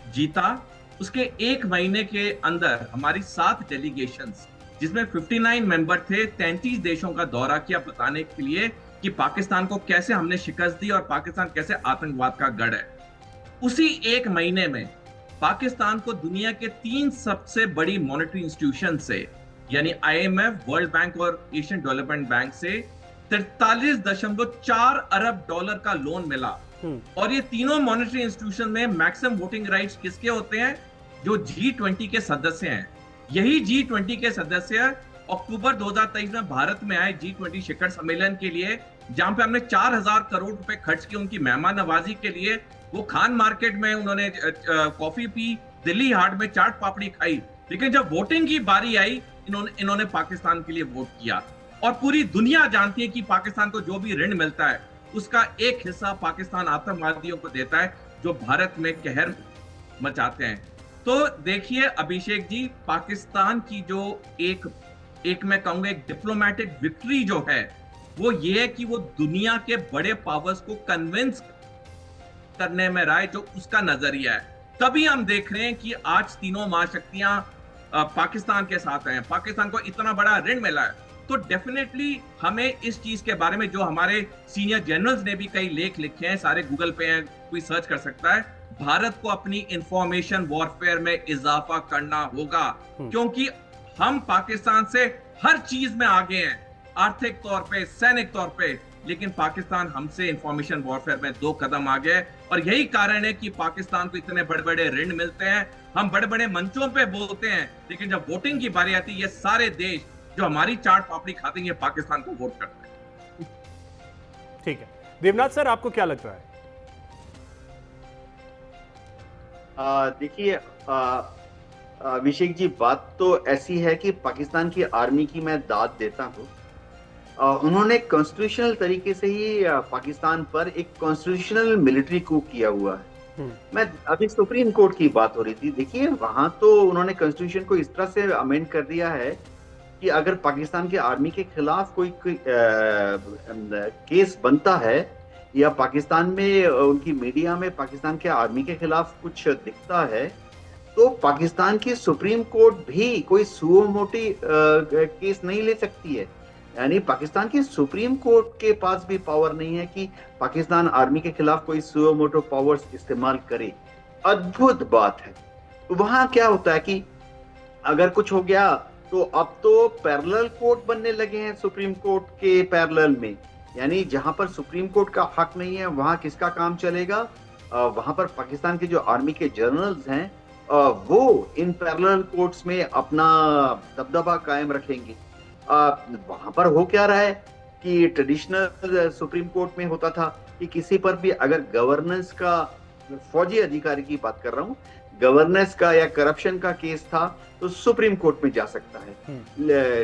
जीता, उसके एक महीने के अंदर हमारी 7 डेलीगेशंस, जिसमें 59 मेंबर थे, 33 देशों का दौरा किया बताने के लिए कि पाकिस्तान को कैसे हमने शिकस्त दी और पाकिस्तान कैसे आतंकवाद का गढ़ है। उसी एक महीने में पाकिस्तान को दुनिया के 3 सबसे बड़ी मॉनेटरी इंस्टीट्यूशन से, यानी IMF, वर्ल्ड बैंक और एशियन डेवलपमेंट बैंक से 43.4 अरब डॉलर का लोन मिला। और ये तीनों मॉनेटरी इंस्टीट्यूशन में मैक्सिमम वोटिंग राइट्स किसके होते हैं? जो G20 के सदस्य हैं। यही G20 के सदस्य अक्टूबर 2023 में भारत में आए G20 शिखर सम्मेलन के लिए, जहां पे हमने 4000 करोड़ रुपए खर्च किए उनकी मेहमान नवाजी के लिए। वो खान मार्केट में उन्होंने कॉफी पी, दिल्ली हाट में चाट पापड़ी खाई, लेकिन जब वोटिंग की बारी आई, इन्होंने पाकिस्तान के लिए वोट किया। और पूरी दुनिया जानती है कि पाकिस्तान को जो भी ऋण मिलता है, उसका एक हिस्सा पाकिस्तान आतंकवादियों को देता है, जो भारत में कहर मचाते हैं। तो देखिए अभिषेक जी, पाकिस्तान की जो एक मैं कहूंगा एक डिप्लोमेटिक विक्ट्री जो है, वो ये है कि वो दुनिया के बड़े पावर्स को कन्विंस करने में रहा है, जो उसका नजरिया है। तभी हम देख रहे हैं कि आज तीनों महाशक्तियां पाकिस्तान के साथ हैं। पाकिस्तान को इतना बड़ा ऋण मिला है, तो डेफिनेटली हमें इस चीज के बारे में, जो हमारे सीनियर जनरल्स ने भी कई लेख लिखे हैं, सारे गूगल पे हैं, कोई सर्च कर सकता है, भारत को अपनी इंफॉर्मेशन वॉरफेयर में इजाफा करना होगा, क्योंकि हम पाकिस्तान से हर चीज में आगे हैं, आर्थिक तौर पे, सैनिक तौर पे, लेकिन पाकिस्तान हमसे इंफॉर्मेशन वॉरफेयर में 2 कदम आगे है। और यही कारण है कि पाकिस्तान को इतने बड़े बड़े ऋण मिलते हैं, हम बड़े बड़े मंचों पे बोलते हैं, लेकिन जब वोटिंग की बारी आती है, ये सारे देश जो हमारी चाट पापड़ी खाते हैं, ये पाकिस्तान को वोट करते हैं। ठीक है, देवनाथ सर, आपको क्या लग रहा है? देखिए अभिषेक जी, बात तो ऐसी है कि पाकिस्तान की आर्मी की मैं दाद देता हूँ। उन्होंने कॉन्स्टिट्यूशनल तरीके से ही पाकिस्तान पर एक कॉन्स्टिट्यूशनल मिलिट्री कूप किया हुआ है। मैं अभी सुप्रीम कोर्ट की बात हो रही थी, देखिए वहां तो उन्होंने कॉन्स्टिट्यूशन को इस तरह से अमेंड कर दिया है कि अगर पाकिस्तान की आर्मी के खिलाफ कोई केस बनता है या पाकिस्तान में उनकी मीडिया में पाकिस्तान के आर्मी के खिलाफ कुछ दिखता है, तो पाकिस्तान की सुप्रीम कोर्ट भी कोई सुओ मोटी केस नहीं ले सकती है। यानी पाकिस्तान की सुप्रीम कोर्ट के पास भी पावर नहीं है कि पाकिस्तान आर्मी के खिलाफ कोई सुओ मोटो पावर्स इस्तेमाल करे। अद्भुत बात है। तो वहां क्या होता है कि अगर कुछ हो गया तो अब तो पैरेलल कोर्ट बनने लगे हैं सुप्रीम कोर्ट के पैरेलल में, यानी जहां पर सुप्रीम कोर्ट का हक नहीं है वहां किसका काम चलेगा? वहां पर पाकिस्तान के जो आर्मी के जनरल्स हैं वो इन पैरेलल कोर्ट्स में अपना दबदबा कायम रखेंगे। वहां पर हो क्या रहा है कि ट्रेडिशनल सुप्रीम कोर्ट में होता था कि किसी पर भी अगर गवर्नेंस का, फौजी अधिकारी की बात कर रहा हूँ, गवर्नेंस का या करप्शन का केस था तो सुप्रीम कोर्ट में जा सकता है।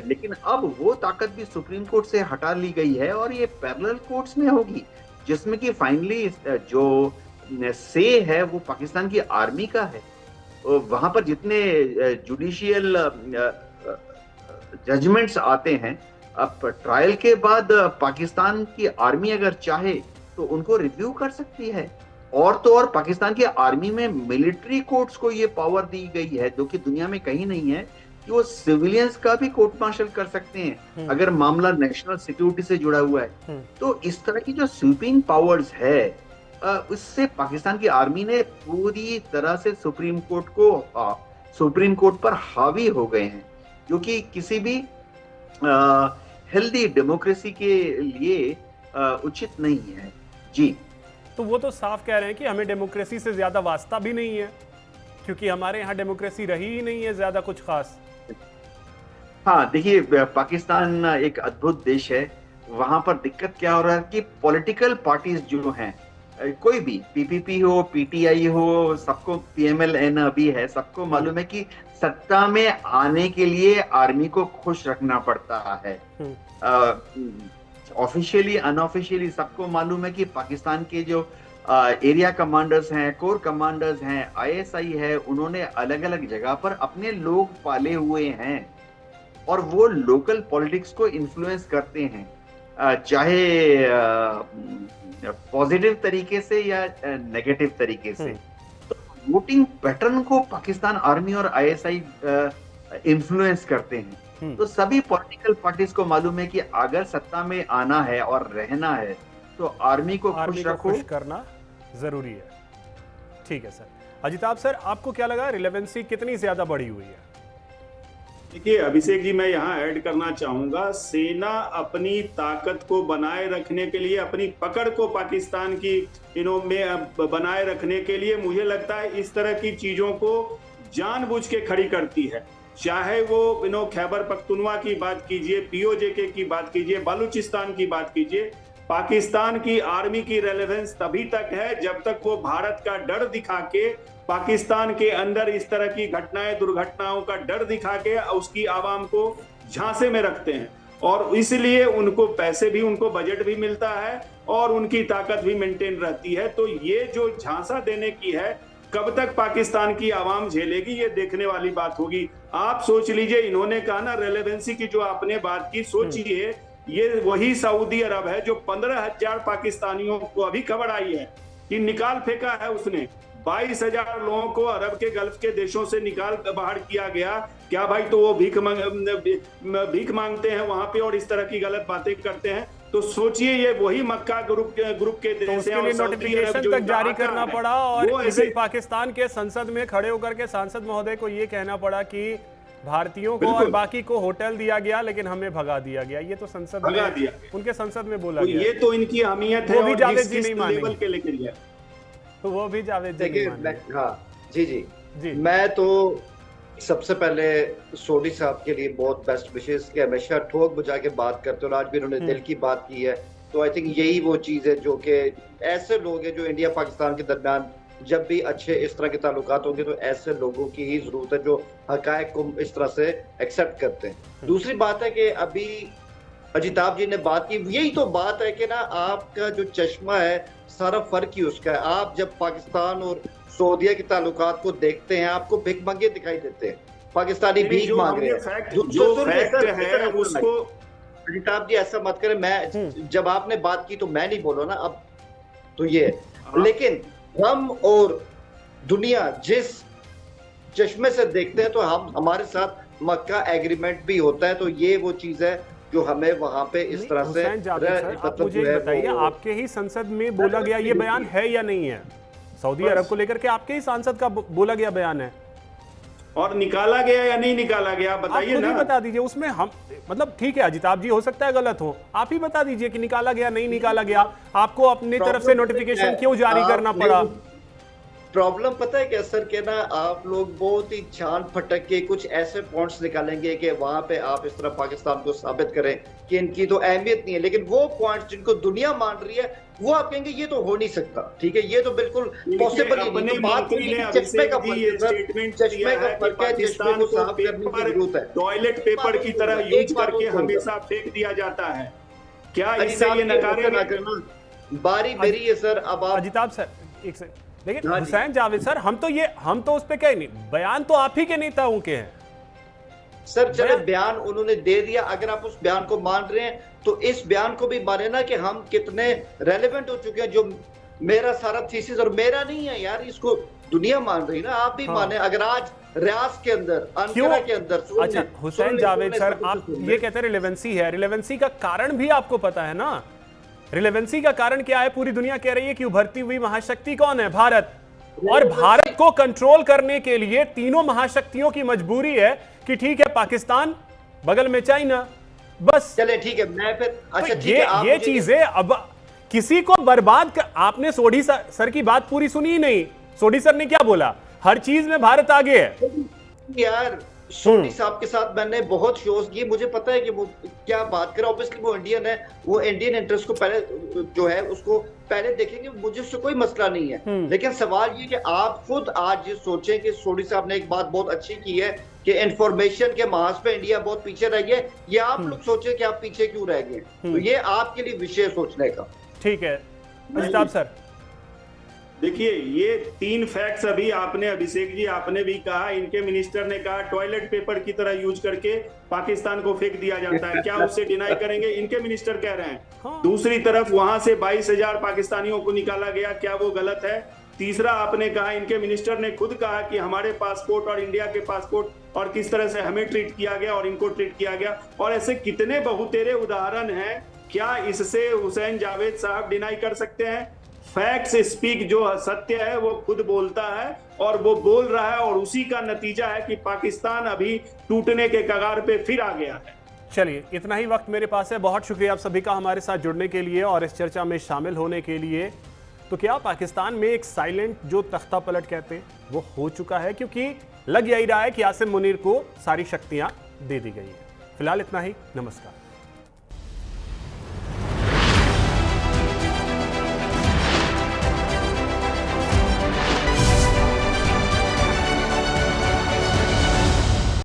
लेकिन अब वो ताकत भी सुप्रीम कोर्ट से हटा ली गई है और ये पैरेलल कोर्ट्स में होगी, जिसमें कि फाइनली जो से है वो पाकिस्तान की आर्मी का है। वहां पर जितने जुडिशियल जजमेंट्स आते हैं, अब ट्रायल के बाद पाकिस्तान की आर्मी अगर चाहे तो उनको रिव्यू कर सकती है। और तो और पाकिस्तान की आर्मी में मिलिट्री कोर्ट्स को ये पावर दी गई है, जो कि दुनिया में कहीं नहीं है, कि वो सिविलियंस का भी कोर्ट मार्शल कर सकते हैं अगर मामला नेशनल सिक्योरिटी से जुड़ा हुआ है। तो इस तरह की जो स्वीपिंग पावर्स है, उससे पाकिस्तान की आर्मी ने पूरी तरह से सुप्रीम कोर्ट पर हावी हो गए हैं, जो कि किसी भी हेल्दी डेमोक्रेसी के लिए उचित नहीं है। जी, तो वो तो साफ कह रहे हैं कि हमें डेमोक्रेसी से ज्यादा वास्ता भी नहीं है, क्योंकि हमारे यहाँ डेमोक्रेसी रही ही नहीं है ज्यादा कुछ खास। हाँ, देखिए पाकिस्तान एक अद्भुत देश है। वहां पर दिक्कत क्या हो रहा है कि पॉलिटिकल पार्टीज जो हैं, कोई भी पीपीपी हो, पीटीआई हो, सबको, पीएमएलएन अभी है, सबको मालूम है कि सत्ता में आने के लिए आर्मी को खुश रखना पड़ता है। ऑफिशियली अनऑफिशियली सबको मालूम है कि पाकिस्तान के जो एरिया कमांडर्स हैं, कोर कमांडर्स हैं, आईएसआई है, उन्होंने अलग अलग जगह पर अपने लोग पाले हुए हैं और वो लोकल पॉलिटिक्स को इन्फ्लुएंस करते हैं, चाहे पॉजिटिव तरीके से या नेगेटिव तरीके से। तो वोटिंग पैटर्न को पाकिस्तान आर्मी और आईएसआई इन्फ्लुएंस करते हैं। तो सभी पॉलिटिकल पार्टीज को मालूम है कि अगर सत्ता में आना है और रहना है तो आर्मी को खुश करना जरूरी है। ठीक है सर। अजिताभ सर, आपको क्या लगा, रिलेवेंसी कितनी ज्यादा बढ़ी हुई है? देखिए अभिषेक जी, मैं यहाँ ऐड करना चाहूंगा, सेना अपनी ताकत को बनाए रखने के लिए, अपनी पकड़ को पाकिस्तान की में बनाए रखने के लिए, मुझे लगता है इस तरह की चीजों को जानबूझ के खड़ी करती है। चाहे वो खैबर पख्तूनवा की बात कीजिए, पीओजेके की बात कीजिए, बलूचिस्तान की बात कीजिए, पाकिस्तान की आर्मी की रेलेवेंस तभी तक है जब तक वो भारत का डर दिखा के, पाकिस्तान के अंदर इस तरह की घटनाएं, दुर्घटनाओं का डर दिखा के उसकी आवाम को झांसे में रखते हैं। और इसलिए उनको पैसे भी, उनको बजट भी मिलता है और उनकी ताकत भी मेंटेन रहती है। तो ये जो झांसा देने की है, कब तक पाकिस्तान की आवाम झेलेगी, ये देखने वाली बात होगी। आप सोच लीजिए, इन्होंने कहा ना रेलेवेंसी की जो आपने बात की, सोचिए ये वही सऊदी अरब है जो 15,000 पाकिस्तानियों को, अभी खबर आई है कि निकाल फेंका है उसने। 22,000 लोगों को अरब के गल्फ के देशों से निकाल बाहर किया गया। क्या भाई तो वो भीख मांगते हैं वहां पे और इस तरह की गलत बातें करते हैं? तो सोचिए ये वही मक्का ग्रुप के तो देश उसके हैं लिए और सऊदी अरब नोटिफिकेशन जो तक इनका जारी आका करना है, पड़ा वो और ऐसे इवन पाकिस्तान के संसद में खड़े होकर के सांसद महोदय को ये कहना पड़ा कि भारतीयों को और बिल्कुल। बाकी को होटल दिया गया लेकिन हमें भगा दिया गया। ये तो संसद भगा में दिया। उनके संसद में बोला तो गया। ये तो इनकी अहमियत है वो भी और जावेद किस जी नहीं मानेंगे। लेवल के लेकर गया। तो वो भी जावेद जी देखिए नहीं मानेंगे। हाँ जी जी जी। मैं तो सबसे पहले सोडी साहब के लिए बहुत बेस्ट विशेष कि हमेशा ठोक बजा के बात करते हैं और आज भी उन्होंने दिल की बात की है। तो आई थिंक यही वो चीज है जो कि ऐसे लोग हैं जो इंडिया पाकिस्तान के दरमियान जब भी अच्छे इस तरह के ताल्लुकात होंगे तो ऐसे लोगों की ही जरूरत है जो हकायक को इस तरह से एक्सेप्ट करते हैं। दूसरी बात है कि अभी अजिताभ जी ने बात की, यही तो बात है कि ना आपका जो चश्मा है सारा फर्क ही उसका है। आप जब पाकिस्तान और सऊदीया के ताल्लुकात को देखते हैं आपको भिखमंगे दिखाई देते हैं, पाकिस्तानी भीख मांग रहे हैं। जो फैक्ट है उसको अजिताभ जी ऐसा मत करें, मैं जब आपने बात की तो मैं नहीं बोला ना अब तो ये लेकिन हम और दुनिया जिस चश्मे से देखते हैं तो हम हमारे साथ मक्का एग्रीमेंट भी होता है। तो ये वो चीज है जो हमें वहां पे इस तरह से हुसैन जावेद सर, आप मुझे ये बताइए आपके ही संसद में बोला गया ये बयान है या नहीं है? सऊदी अरब को लेकर के आपके ही सांसद का बोला गया बयान है और निकाला गया या नहीं निकाला गया बताइए ना। बता दीजिए उसमें हम मतलब ठीक है अजिताभ जी हो सकता है गलत हो, आप ही बता दीजिए कि निकाला गया नहीं निकाला गया। आपको अपनी तरफ से नोटिफिकेशन क्यों जारी करना पड़ा? प्रॉब्लम पता है क्या सर के ना आप लोग बहुत ही छान फटक के कुछ ऐसे पॉइंट्स निकालेंगे कि वहां पे आप इस तरह पाकिस्तान को साबित करें कि इनकी तो अहमियत नहीं है, लेकिन वो पॉइंट्स जिनको दुनिया मान रही है वो आप कहेंगे ये तो हो नहीं सकता। ठीक है, ये तो बिल्कुल पॉसिबल ही नहीं। तो बात चश्मे का फर्क है सर, चश्मे का फर्क है, चश्मे को साफ करने की जरूरत है। टॉयलेट पेपर की तरह यूज करके हमेशा फेंक दिया जाता है। क्या इससे ये नकारे ना करना बारी मेरी है सर। अब आप अजिताभ सर एक सेकंड, लेकिन हुसैन जावेद सर हम तो उस पे कहे नहीं, बयान तो आप ही के नेताओं के हैं सर। चले बयान उन्होंने दे दिया, अगर आप उस बयान को मान रहे हैं तो इस बयान को भी माने ना कि हम कितने रेलेवेंट हो चुके हैं। जो मेरा सारा थीसिस और मेरा नहीं है यार, इसको दुनिया मान रही ना, आप भी माने। अगर आज रियाज के अंदर अंकारा के अंदर अच्छा हुसैन जावेद सर आप ये कहते हैं रिलेवेंसी है, रिलेवेंसी का कारण भी आपको पता है ना? रिलेवेंसी का कारण क्या है? पूरी दुनिया कह रही है कि उभरती हुई महाशक्ति कौन है? भारत। और भारत को कंट्रोल करने के लिए तीनों महाशक्तियों की मजबूरी है कि ठीक है पाकिस्तान बगल में चाइना, बस चले ठीक है। मैं फिर अच्छा ठीक है, ये चीजें अब किसी को बर्बाद कर, आपने सोडी सर की बात पूरी सुनी ही नहीं। सोडी सर ने क्या बोला? हर चीज में भारत आगे है यार। सोडी साहब के साथ मैंने बहुत शोज किए, मुझे पता है कि वो क्या बात करे। ऑब्वियसली वो इंडियन है, वो इंडियन इंटरेस्ट को पहले जो है उसको पहले देखेंगे, मुझे उससे कोई मसला नहीं है। लेकिन सवाल ये कि आप खुद आज ये सोचें कि सोडी साहब ने एक बात बहुत अच्छी की है कि इंफॉर्मेशन के महाज पे इंडिया बहुत पीछे रह गया। ये आप लोग सोचें कि आप पीछे क्यों रह गए, तो ये आपके लिए विषय सोचने का। ठीक है अजिताभ सर, देखिए ये 3 फैक्ट्स अभी आपने अभिषेक जी आपने भी कहा, इनके मिनिस्टर ने कहा टॉयलेट पेपर की तरह यूज करके पाकिस्तान को फेंक दिया जाता है। क्या उससे डिनाई करेंगे? इनके मिनिस्टर कह रहे हैं। दूसरी तरफ वहां से 22,000 पाकिस्तानियों को निकाला गया, क्या वो गलत है? तीसरा आपने कहा, इनके मिनिस्टर ने खुद कहा कि हमारे पासपोर्ट और इंडिया के पासपोर्ट और किस तरह से हमें ट्रीट किया गया और इनको ट्रीट किया गया। और ऐसे कितने बहुतेरे उदाहरण हैं। क्या इससे हुसैन जावेद साहब डिनाई कर सकते हैं? फैक्ट्स स्पीक, जो सत्य है वो खुद बोलता है और वो बोल रहा है, और उसी का नतीजा है कि पाकिस्तान अभी टूटने के कगार पे फिर आ गया है। चलिए इतना ही वक्त मेरे पास है। बहुत शुक्रिया आप सभी का हमारे साथ जुड़ने के लिए और इस चर्चा में शामिल होने के लिए। तो क्या पाकिस्तान में एक साइलेंट जो तख्ता पलट कहते हैं वो हो चुका है? क्योंकि लग यही रहा है कि आसिम मुनीर को सारी शक्तियां दे दी गई है। फिलहाल इतना ही, नमस्कार।